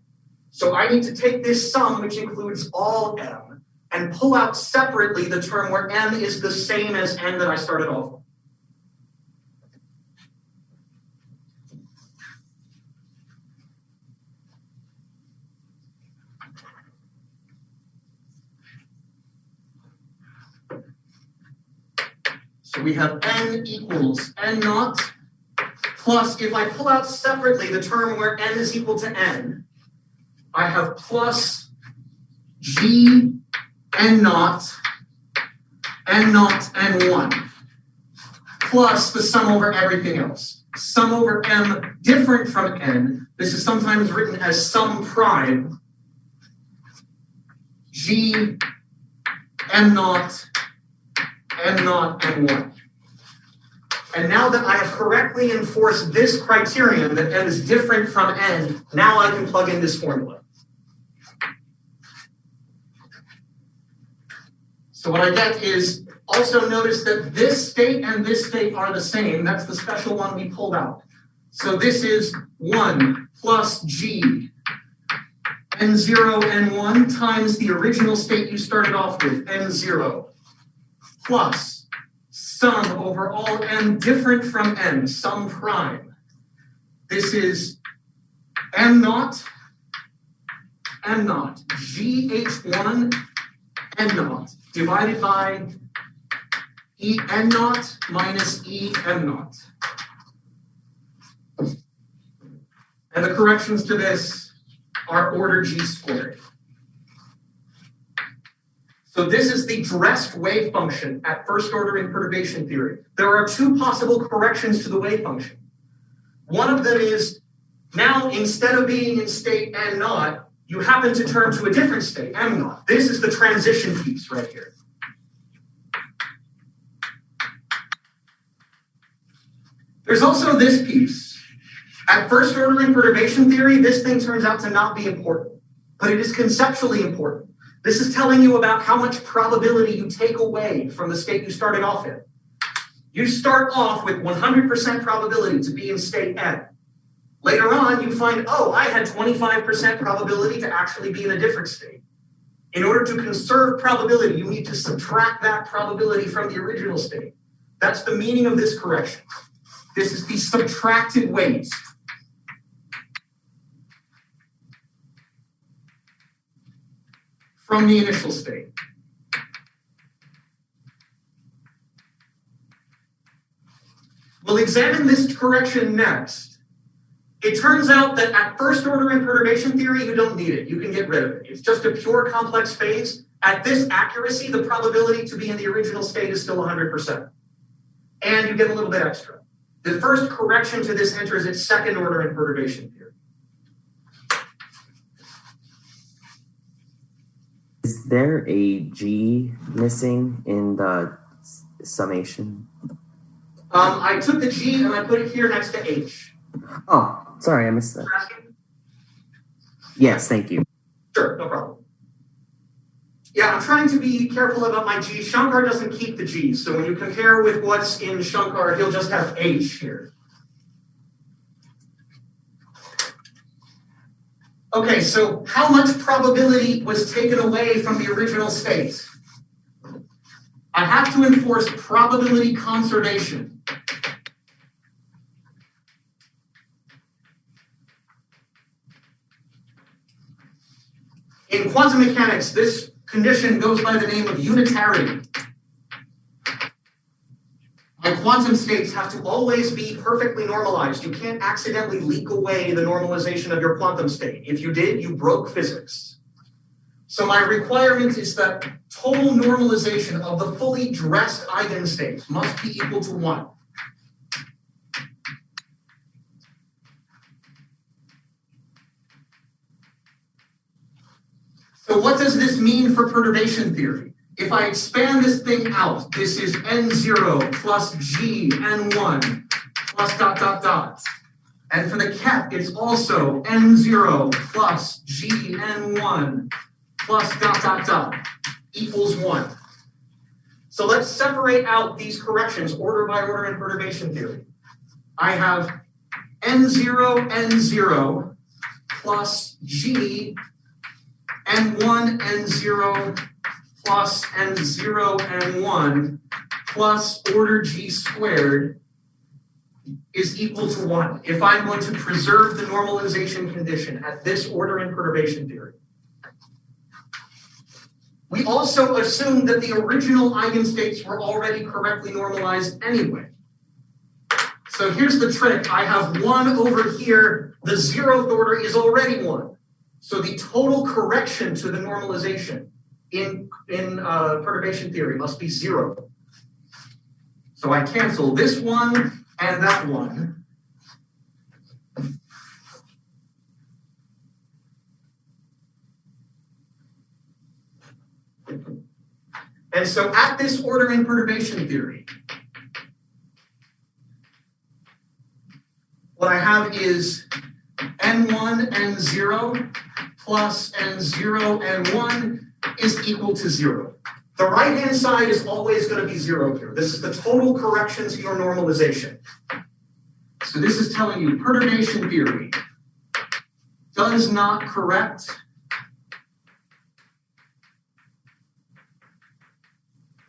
So I need to take this sum, which includes all M, and pull out separately the term where M is the same as N that I started off with. So we have n equals n naught plus, if I pull out separately the term where n is equal to n, I have plus g n naught, n1, plus the sum over everything else. Sum over m different from n. This is sometimes written as sum prime. G n naught, n1. And now that I have correctly enforced this criterion that n is different from n, now I can plug in this formula. So what I get is, also notice that this state and this state are the same. That's the special one we pulled out. So this is 1 plus g n0, n1 times the original state you started off with, n0, plus sum over all n different from n, sum prime. This is m0, gh1, n0, divided by e n0 minus e m0. And the corrections to this are order g squared. So this is the dressed wave function at first order in perturbation theory. There are two possible corrections to the wave function. One of them is, now instead of being in state n naught, you happen to turn to a different state, m naught. This is the transition piece right here. There's also this piece. At first order in perturbation theory, this thing turns out to not be important, but it is conceptually important. This is telling you about how much probability you take away from the state you started off in. You start off with 100% probability to be in state n. Later on, you find, oh, I had 25% probability to actually be in a different state. In order to conserve probability, you need to subtract that probability from the original state. That's the meaning of this correction. This is the subtracted weight. From the initial state. We'll examine this correction next. It turns out that at first order in perturbation theory, you don't need it. You can get rid of it. It's just a pure complex phase. At this accuracy, the probability to be in the original state is still 100%. And you get a little bit extra. The first correction to this enters its second order in perturbation theory. Is there a G missing in the summation? I took the G and I put it here next to H. Oh, sorry, I missed that. Yes, thank you. Sure, no problem. Yeah, I'm trying to be careful about my G. Shankar doesn't keep the G, so when you compare with what's in Shankar, he'll just have H here. Okay, so how much probability was taken away from the original state? I have to enforce probability conservation. In quantum mechanics, this condition goes by the name of unitarity. And quantum states have to always be perfectly normalized. You can't accidentally leak away the normalization of your quantum state. If you did, you broke physics. So my requirement is that total normalization of the fully dressed eigenstates must be equal to 1. So what does this mean for perturbation theory? If I expand this thing out, this is n0 plus g n1 plus ... And for the ket, it's also n0 plus g n1 plus ... equals 1. So let's separate out these corrections order by order in perturbation theory. I have n0 plus g n1 n0 plus n0 n1 plus order g squared is equal to 1 if I'm going to preserve the normalization condition at this order in perturbation theory. We also assume that the original eigenstates were already correctly normalized anyway. So here's the trick. I have 1 over here. The 0th order is already 1. So the total correction to the normalization in perturbation theory must be 0. So I cancel this one and that one. And so at this order in perturbation theory, what I have is n1, n0 plus n0, n1 is equal to 0. The right-hand side is always going to be 0 here. This is the total correction to your normalization. So this is telling you perturbation theory does not correct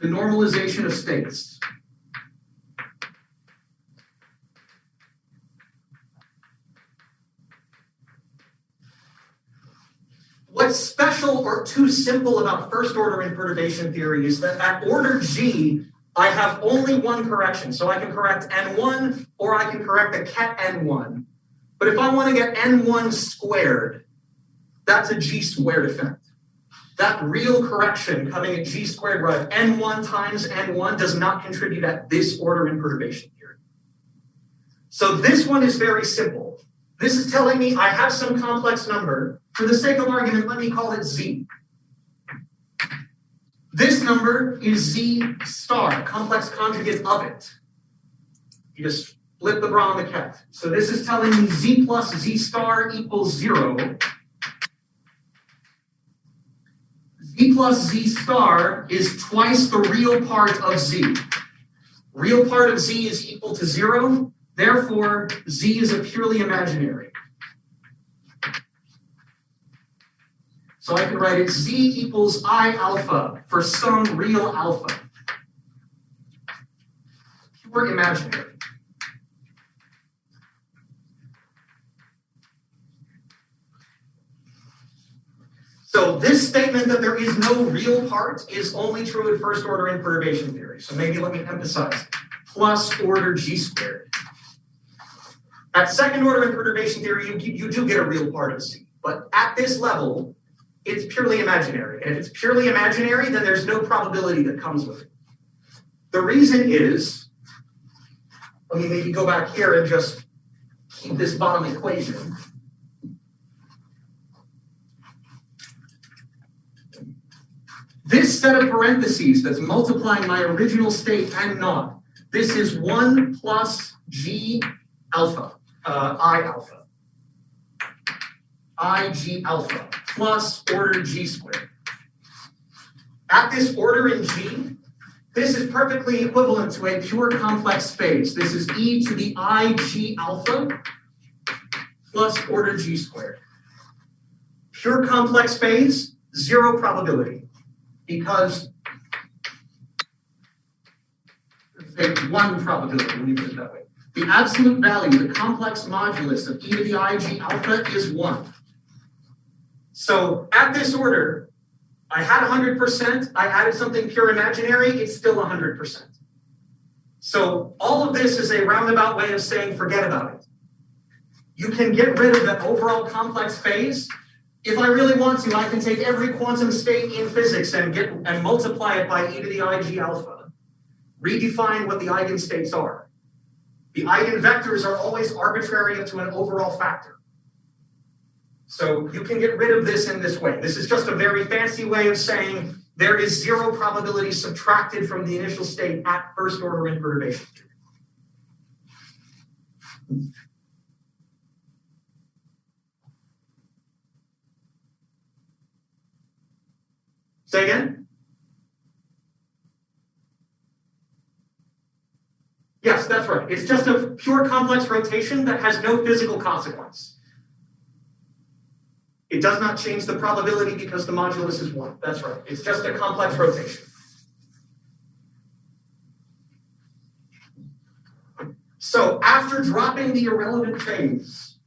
the normalization of states. What's special or too simple about first order in perturbation theory is that at order G, I have only one correction. So I can correct n1 or I can correct a ket n1. But if I want to get n1 squared, that's a G squared effect. That real correction coming at G squared where I have n1 times n1 does not contribute at this order in perturbation theory. So this one is very simple. This is telling me I have some complex number. For the sake of argument, let me call it Z. This number is Z star, complex conjugate of it. You just flip the bra on the ket. So this is telling me Z plus Z star equals 0. Z plus Z star is twice the real part of Z. Real part of Z is equal to 0. Therefore, Z is a purely imaginary. So I can write it Z equals I alpha for some real alpha. Pure imaginary. So this statement that there is no real part is only true at first order in perturbation theory. So maybe let me emphasize plus order G squared. At second order in perturbation theory, you do get a real part of Z. But at this level, it's purely imaginary. And if it's purely imaginary, then there's no probability that comes with it. The reason is, let me maybe go back here and just keep this bottom equation. This set of parentheses that's multiplying my original state and naught, this is 1 plus G alpha, I alpha. IG alpha plus order G squared. At this order in G, this is perfectly equivalent to a pure complex phase. This is e to the IG alpha plus order G squared. Pure complex phase, 0 probability. Because there's 1 probability, let me put it that way. The absolute value, the complex modulus of e to the IG alpha is 1. So at this order, I had 100%, I added something pure imaginary, it's still 100%. So all of this is a roundabout way of saying forget about it. You can get rid of the overall complex phase. If I really want to, I can take every quantum state in physics and multiply it by e to the IG alpha. Redefine what the eigenstates are. The eigenvectors are always arbitrary to an overall factor. So you can get rid of this in this way. This is just a very fancy way of saying there is 0 probability subtracted from the initial state at first order in perturbation theory. Say again? Yes, that's right. It's just a pure complex rotation that has no physical consequence. It does not change the probability because the modulus is 1. That's right. It's just a complex rotation. So after dropping the irrelevant phase,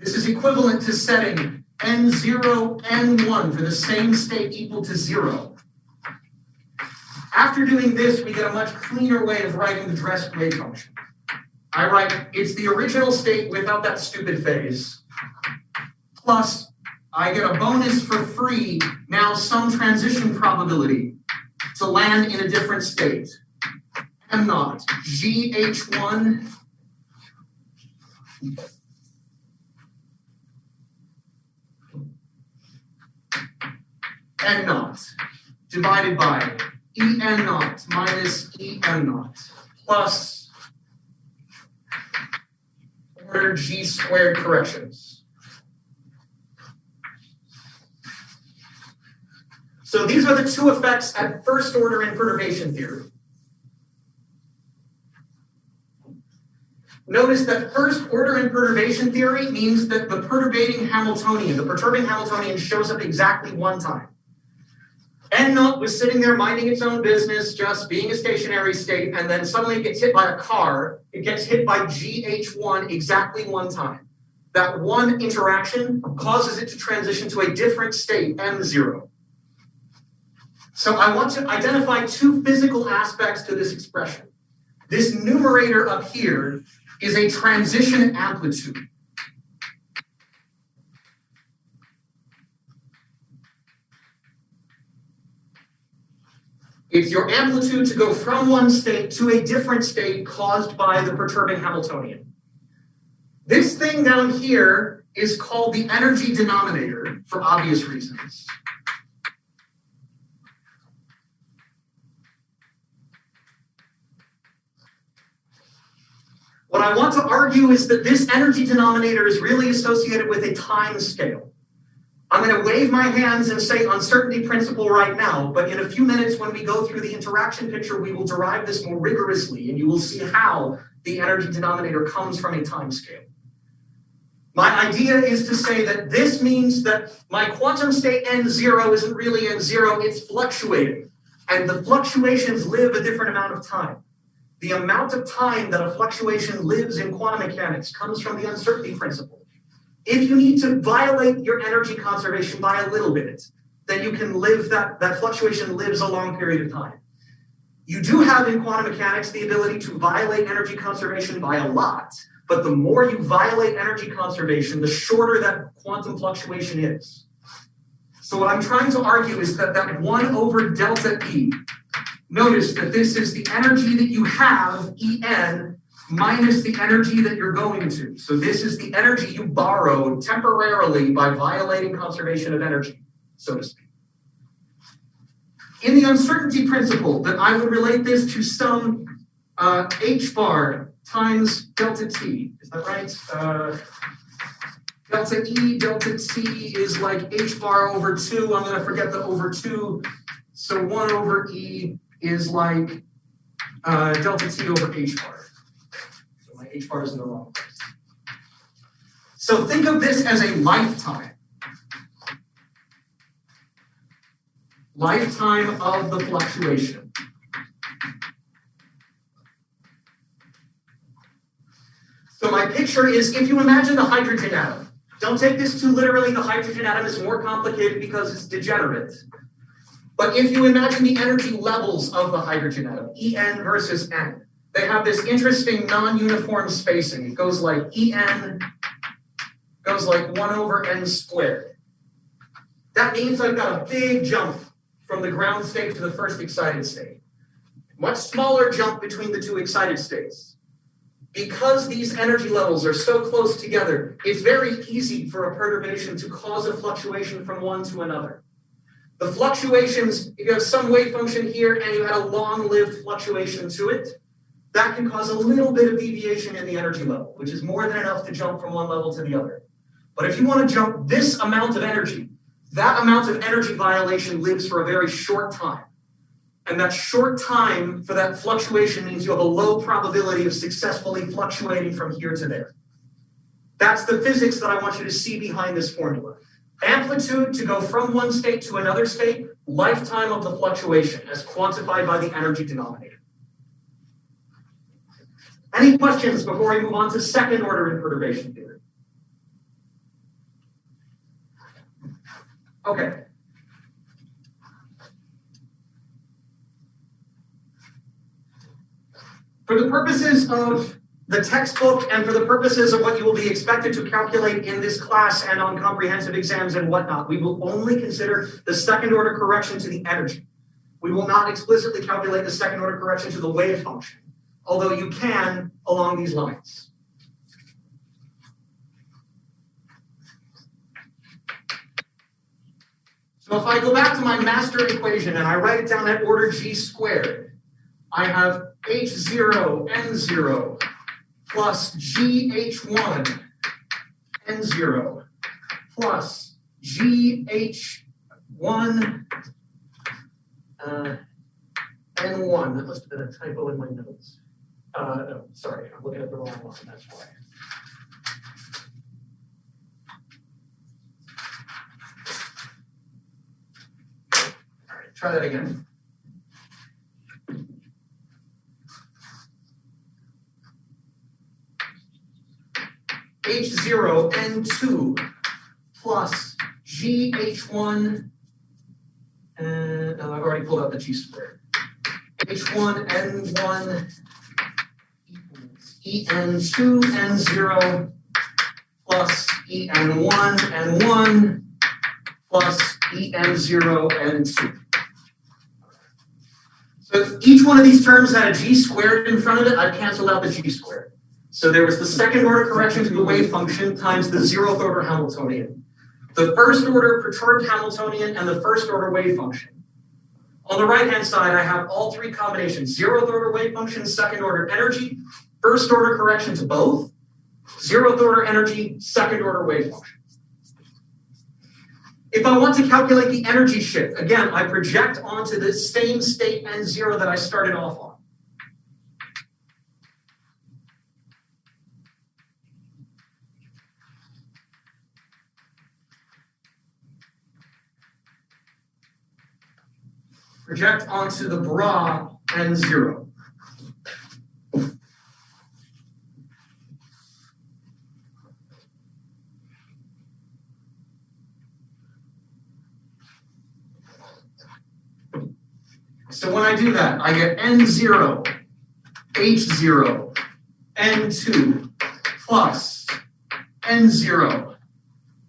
This is equivalent to setting n0, n1 for the same state equal to 0. After doing this, we get a much cleaner way of writing the dressed wave function. I write, it's the original state without that stupid phase, plus I get a bonus for free, now some transition probability to land in a different state. M naught, GH1 N naught divided by En naught minus En naught plus order G squared corrections. So these are the two effects at first order in perturbation theory. Notice that first order in perturbation theory means that the perturbing Hamiltonian shows up exactly one time. N naught was sitting there minding its own business, just being a stationary state, and then suddenly it gets hit by a car. It gets hit by GH1 exactly one time. That one interaction causes it to transition to a different state, M0. So I want to identify two physical aspects to this expression. This numerator up here is a transition amplitude. It's your amplitude to go from one state to a different state caused by the perturbing Hamiltonian. This thing down here is called the energy denominator for obvious reasons. What I want to argue is that this energy denominator is really associated with a time scale. I'm going to wave my hands and say uncertainty principle right now, but in a few minutes when we go through the interaction picture, we will derive this more rigorously, and you will see how the energy denominator comes from a time scale. My idea is to say that this means that my quantum state N0 isn't really N0, it's fluctuating, and the fluctuations live a different amount of time. The amount of time that a fluctuation lives in quantum mechanics comes from the uncertainty principle. If you need to violate your energy conservation by a little bit, then you can live that fluctuation lives a long period of time. You do have in quantum mechanics the ability to violate energy conservation by a lot, but the more you violate energy conservation, the shorter that quantum fluctuation is. So what I'm trying to argue is that 1 over delta E, notice that this is the energy that you have, En, minus the energy that you're going to. So this is the energy you borrowed temporarily by violating conservation of energy, so to speak. In the uncertainty principle, that I would relate this to some h bar times delta t. Is that right? Delta E, delta t is like h bar over 2. I'm going to forget the over 2. So 1 over E is like delta t over h bar. H bar is in the wrong place. So think of this as a lifetime. Lifetime of the fluctuation. So my picture is, if you imagine the hydrogen atom, don't take this too literally, the hydrogen atom is more complicated because it's degenerate. But if you imagine the energy levels of the hydrogen atom, En versus N, they have this interesting non-uniform spacing. It goes like En goes like 1 over N squared. That means I've got a big jump from the ground state to the first excited state. Much smaller jump between the two excited states. Because these energy levels are so close together, it's very easy for a perturbation to cause a fluctuation from one to another. The fluctuations, if you have some wave function here and you had a long-lived fluctuation to it, that can cause a little bit of deviation in the energy level, which is more than enough to jump from one level to the other. But if you want to jump this amount of energy, that amount of energy violation lives for a very short time. And that short time for that fluctuation means you have a low probability of successfully fluctuating from here to there. That's the physics that I want you to see behind this formula. Amplitude to go from one state to another state, lifetime of the fluctuation as quantified by the energy denominator. Any questions before we move on to second order in perturbation theory? Okay. For the purposes of the textbook and for the purposes of what you will be expected to calculate in this class and on comprehensive exams and whatnot, we will only consider the second order correction to the energy. We will not explicitly calculate the second order correction to the wave function, although you can along these lines. So if I go back to my master equation and I write it down at order g squared, I have h0 n0 plus gh1 n0 plus gh1 n1. That must have been a typo in my notes. No, sorry, I'm looking at the wrong line, that's why. All right, try that again. H0 N2 plus GH1, I've already pulled out the G squared. H1 N1 equals EN2 N0 plus EN1 N1 plus EN0 N2. So if each one of these terms had a G squared in front of it, I'd cancel out the G squared. So there was the second order correction to the wave function times the zeroth order Hamiltonian, the first order perturbed Hamiltonian, and the first order wave function. On the right-hand side, I have all three combinations: zeroth order wave function, second order energy, first order correction to both, zeroth order energy, second order wave function. If I want to calculate the energy shift, again, I project onto the same state N0 that I started off on. Project onto the bra N0. So when I do that, I get N0, H0, N2 plus N0,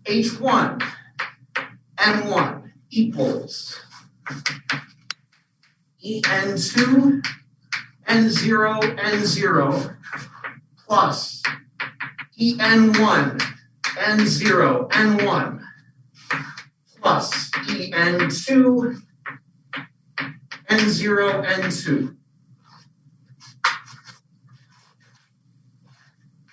H1, N1 equals EN2, N0, N0 plus EN1, N0, N1 plus EN2, N0, N2.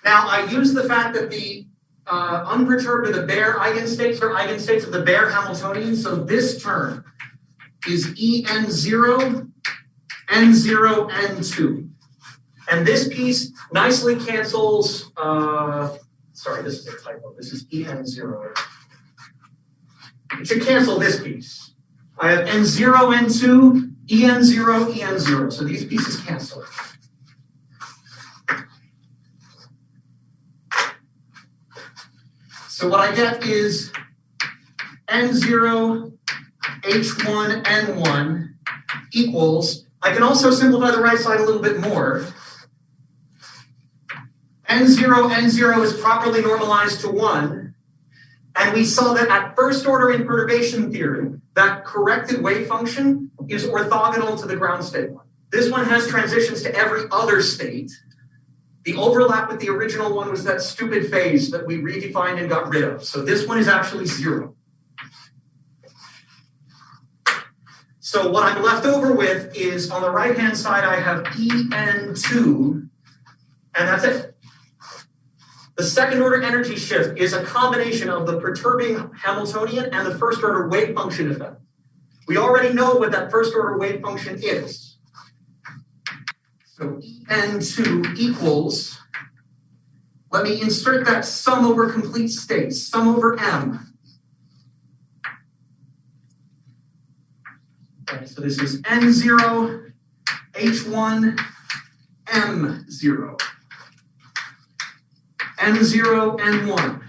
Now, I use the fact that the unperturbed or the bare eigenstates are eigenstates of the bare Hamiltonian, so this term is En0, N0, N2. And this piece nicely cancels, sorry, this is a typo. This is En0. It should cancel this piece. I have N0, N2, En0, En0. So these pieces cancel. So what I get is N0, H1, N1 equals, I can also simplify the right side a little bit more. N0, N0 is properly normalized to 1. And we saw that at first order in perturbation theory, that corrected wave function is orthogonal to the ground state one. This one has transitions to every other state. The overlap with the original one was that stupid phase that we redefined and got rid of. So this one is actually 0. So what I'm left over with is, on the right-hand side, I have En2, and that's it. The second order energy shift is a combination of the perturbing Hamiltonian and the first order wave function effect. We already know what that first order wave function is. So En2 equals, let me insert that sum over complete states, sum over M. Okay, so this is N0, H1, M0. N0, N1.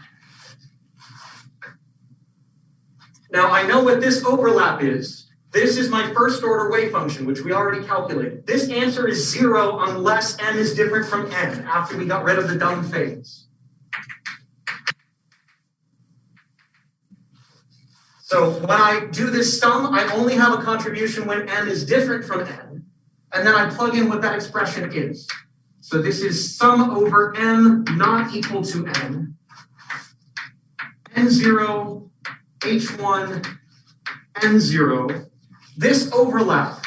Now, I know what this overlap is. This is my first order wave function, which we already calculated. This answer is 0 unless n is different from n after we got rid of the dumb phase. So when I do this sum, I only have a contribution when n is different from n, and then I plug in what that expression is. So this is sum over n not equal to n, n0, h1, n0. This overlap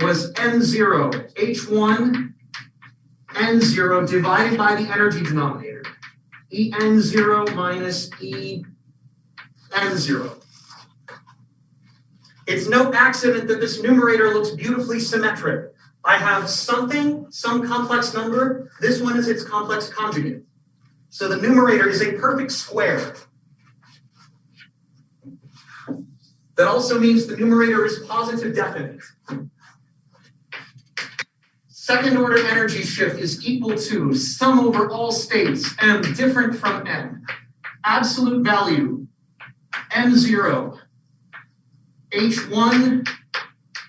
was n0, h1, n0 divided by the energy denominator, en0 minus en0. It's no accident that this numerator looks beautifully symmetric. I have something, some complex number. This one is its complex conjugate. So the numerator is a perfect square. That also means the numerator is positive definite. Second order energy shift is equal to sum over all states, m different from n. Absolute value, n0, h1,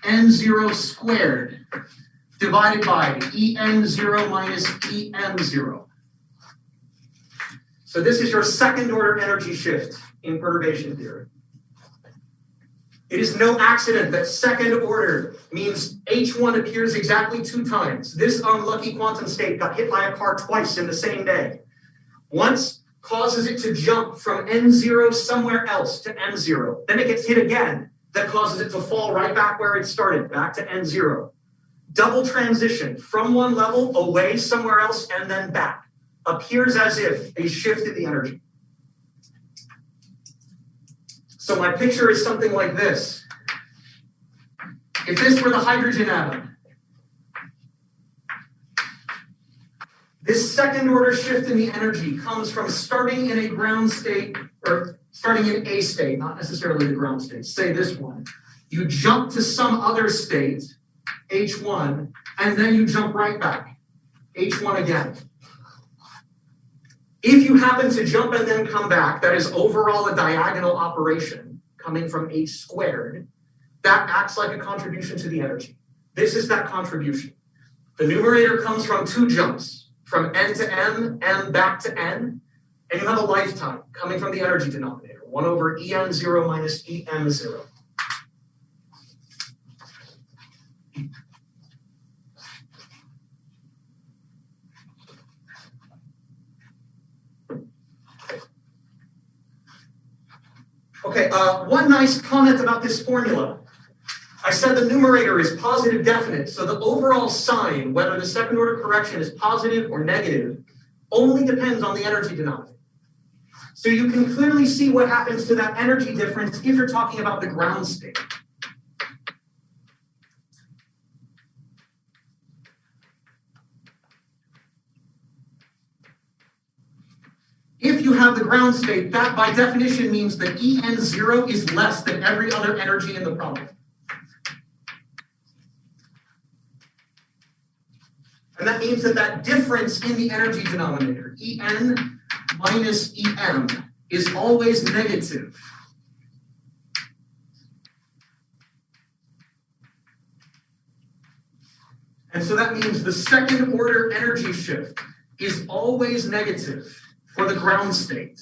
n0 squared, divided by en0 minus en0. So this is your second order energy shift in perturbation theory. It is no accident that second order means H1 appears exactly 2 times. This unlucky quantum state got hit by a car twice in the same day. Once causes it to jump from N0 somewhere else to N0. Then it gets hit again. That causes it to fall right back where it started, back to N0. Double transition from one level away somewhere else and then back. Appears as if a shift in the energy. So my picture is something like this. If this were the hydrogen atom, this second order shift in the energy comes from starting in a ground state, or starting in a state, not necessarily the ground state, say this one. You jump to some other state, H1, and then you jump right back, H1 again. If you happen to jump and then come back, that is overall a diagonal operation coming from H squared. That acts like a contribution to the energy. This is that contribution. The numerator comes from 2 jumps, from n to m back to n, and you have a lifetime coming from the energy denominator, 1 over en0 minus em0. Okay, one nice comment about this formula. I said the numerator is positive definite, so the overall sign, whether the second order correction is positive or negative, only depends on the energy denominator. So you can clearly see what happens to that energy difference if you're talking about the ground state. If you have the ground state, that by definition means that En0 is less than every other energy in the problem. And that means that that difference in the energy denominator, En minus Em, is always negative. And so that means the second order energy shift is always negative for the ground state.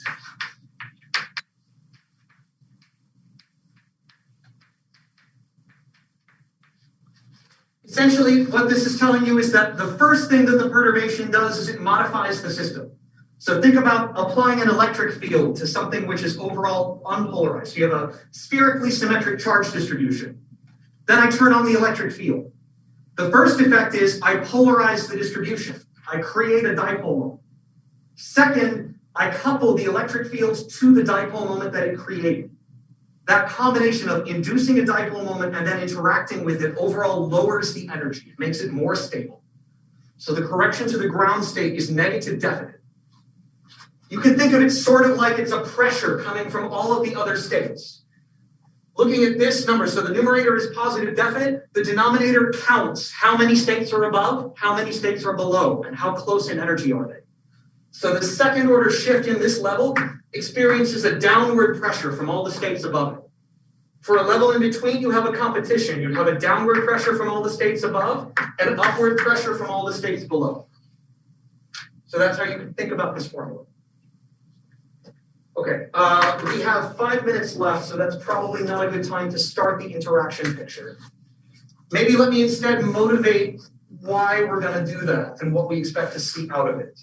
Essentially, what this is telling you is that the first thing that the perturbation does is it modifies the system. So think about applying an electric field to something which is overall unpolarized. So you have a spherically symmetric charge distribution. Then I turn on the electric field. The first effect is I polarize the distribution. I create a dipole moment. Second, I couple the electric field to the dipole moment that it created. That combination of inducing a dipole moment and then interacting with it overall lowers the energy. It makes it more stable. So the correction to the ground state is negative definite. You can think of it sort of like it's a pressure coming from all of the other states. Looking at this number, so the numerator is positive definite, the denominator counts how many states are above, how many states are below, and how close in energy are they. So the second order shift in this level experiences a downward pressure from all the states above it. For a level in between, you have a competition. You have a downward pressure from all the states above and upward pressure from all the states below. So that's how you can think about this formula. Okay, we have 5 minutes left, so that's probably not a good time to start the interaction picture. Maybe let me instead motivate why we're going to do that and what we expect to see out of it.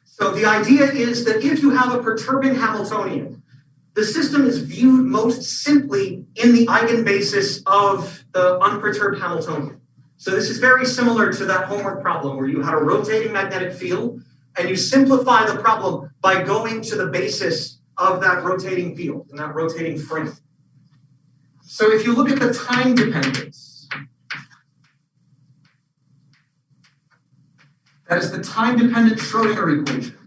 So the idea is that if you have a perturbing Hamiltonian, the system is viewed most simply in the eigenbasis of the unperturbed Hamiltonian. So this is very similar to that homework problem where you had a rotating magnetic field and you simplify the problem by going to the basis of that rotating field and that rotating frame. So if you look at the time dependence, that is the time-dependent Schrodinger equation.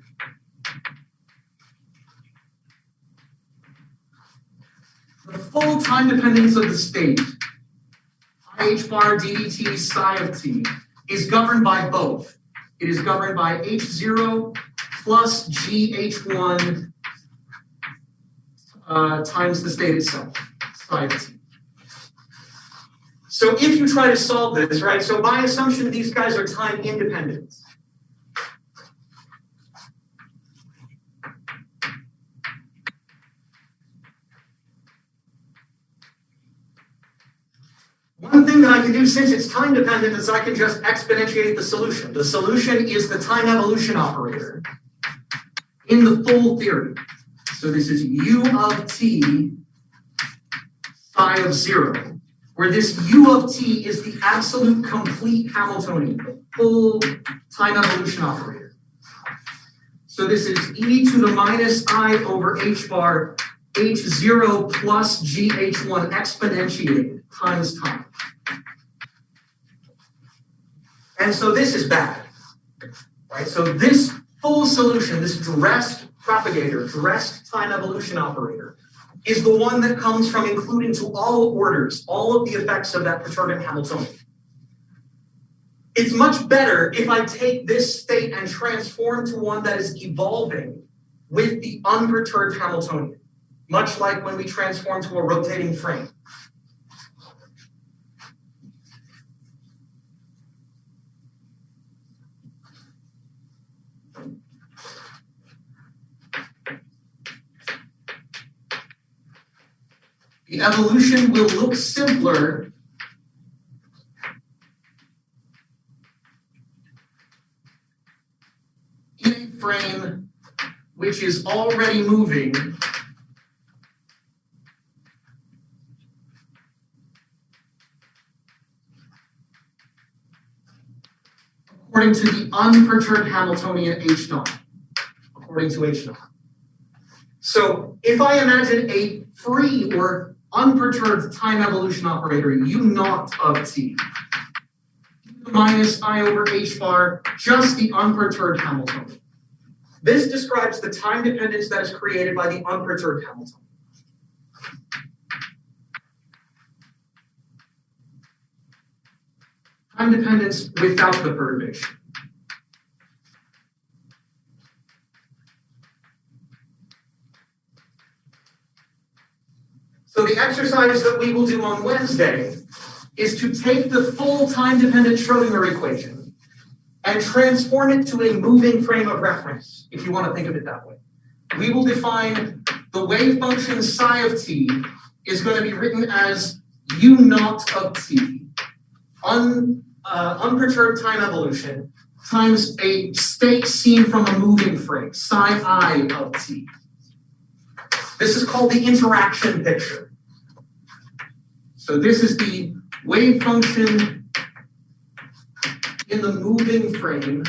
The full time dependence of the state, IH bar ddt psi of t, is governed by both. It is governed by H0 plus GH1 times the state itself, psi of t. So if you try to solve this, right, so by assumption these guys are time independent. One thing that I can do since it's time dependent is I can just exponentiate the solution. The solution is the time evolution operator in the full theory. So this is u of t psi of 0, where this u of t is the absolute complete Hamiltonian, the full time evolution operator. So this is e to the minus I over h bar h0 plus gh1 exponentiated times time. And so this is bad, right? So this full solution, this dressed propagator, dressed time evolution operator, is the one that comes from including to all orders, all of the effects of that perturbing Hamiltonian. It's much better if I take this state and transform to one that is evolving with the unperturbed Hamiltonian, much like when we transform to a rotating frame. The evolution will look simpler in a frame which is already moving according to the unperturbed Hamiltonian H naught, according to H naught. So if I imagine a free or unperturbed time evolution operator, u naught of t, minus I over h bar, just the unperturbed Hamiltonian. This describes the time dependence that is created by the unperturbed Hamiltonian. Time dependence without the perturbation. So the exercise that we will do on Wednesday is to take the full time-dependent Schrodinger equation and transform it to a moving frame of reference, if you want to think of it that way. We will define the wave function psi of t is going to be written as u naught of t, unperturbed time evolution, times a state seen from a moving frame, psi I of t. This is called the interaction picture. So this is the wave function in the moving frame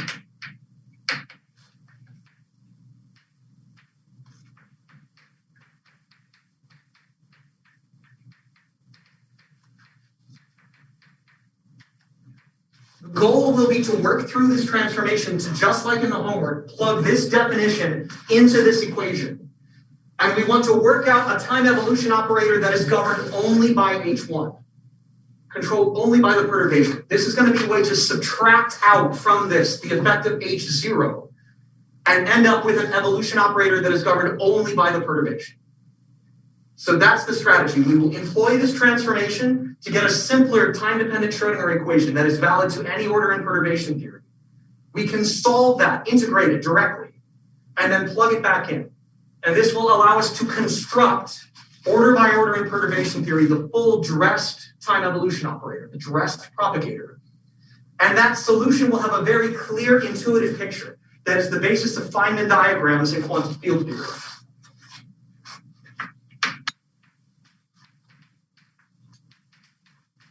The goal will be to work through this transformation to, just like in the homework, plug this definition into this equation. And we want to work out a time evolution operator that is governed only by H1, controlled only by the perturbation. This is going to be a way to subtract out from this the effect of H0 and end up with an evolution operator that is governed only by the perturbation. So that's the strategy. We will employ this transformation to get a simpler time-dependent Schrodinger equation that is valid to any order in perturbation theory. We can solve that, integrate it directly, and then plug it back in. And this will allow us to construct, order by order in perturbation theory, the full dressed time evolution operator, the dressed propagator. And that solution will have a very clear, intuitive picture that is the basis of Feynman diagrams in quantum field theory.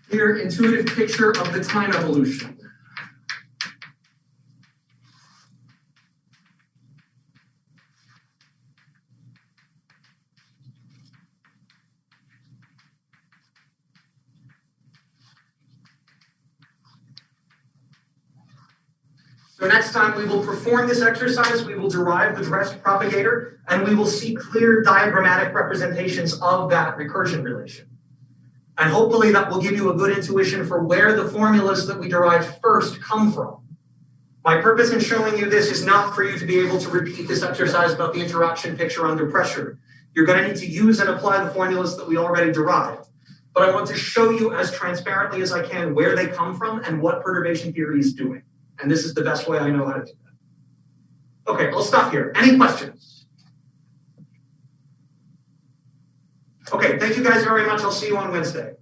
Clear, intuitive picture of the time evolution. So next time we will perform this exercise, we will derive the dressed propagator, and we will see clear diagrammatic representations of that recursion relation. And hopefully that will give you a good intuition for where the formulas that we derived first come from. My purpose in showing you this is not for you to be able to repeat this exercise about the interaction picture under pressure. You're going to need to use and apply the formulas that we already derived. But I want to show you as transparently as I can where they come from and what perturbation theory is doing. And this is the best way I know how to do that. Okay, I'll stop here. Any questions? Okay, thank you guys very much. I'll see you on Wednesday.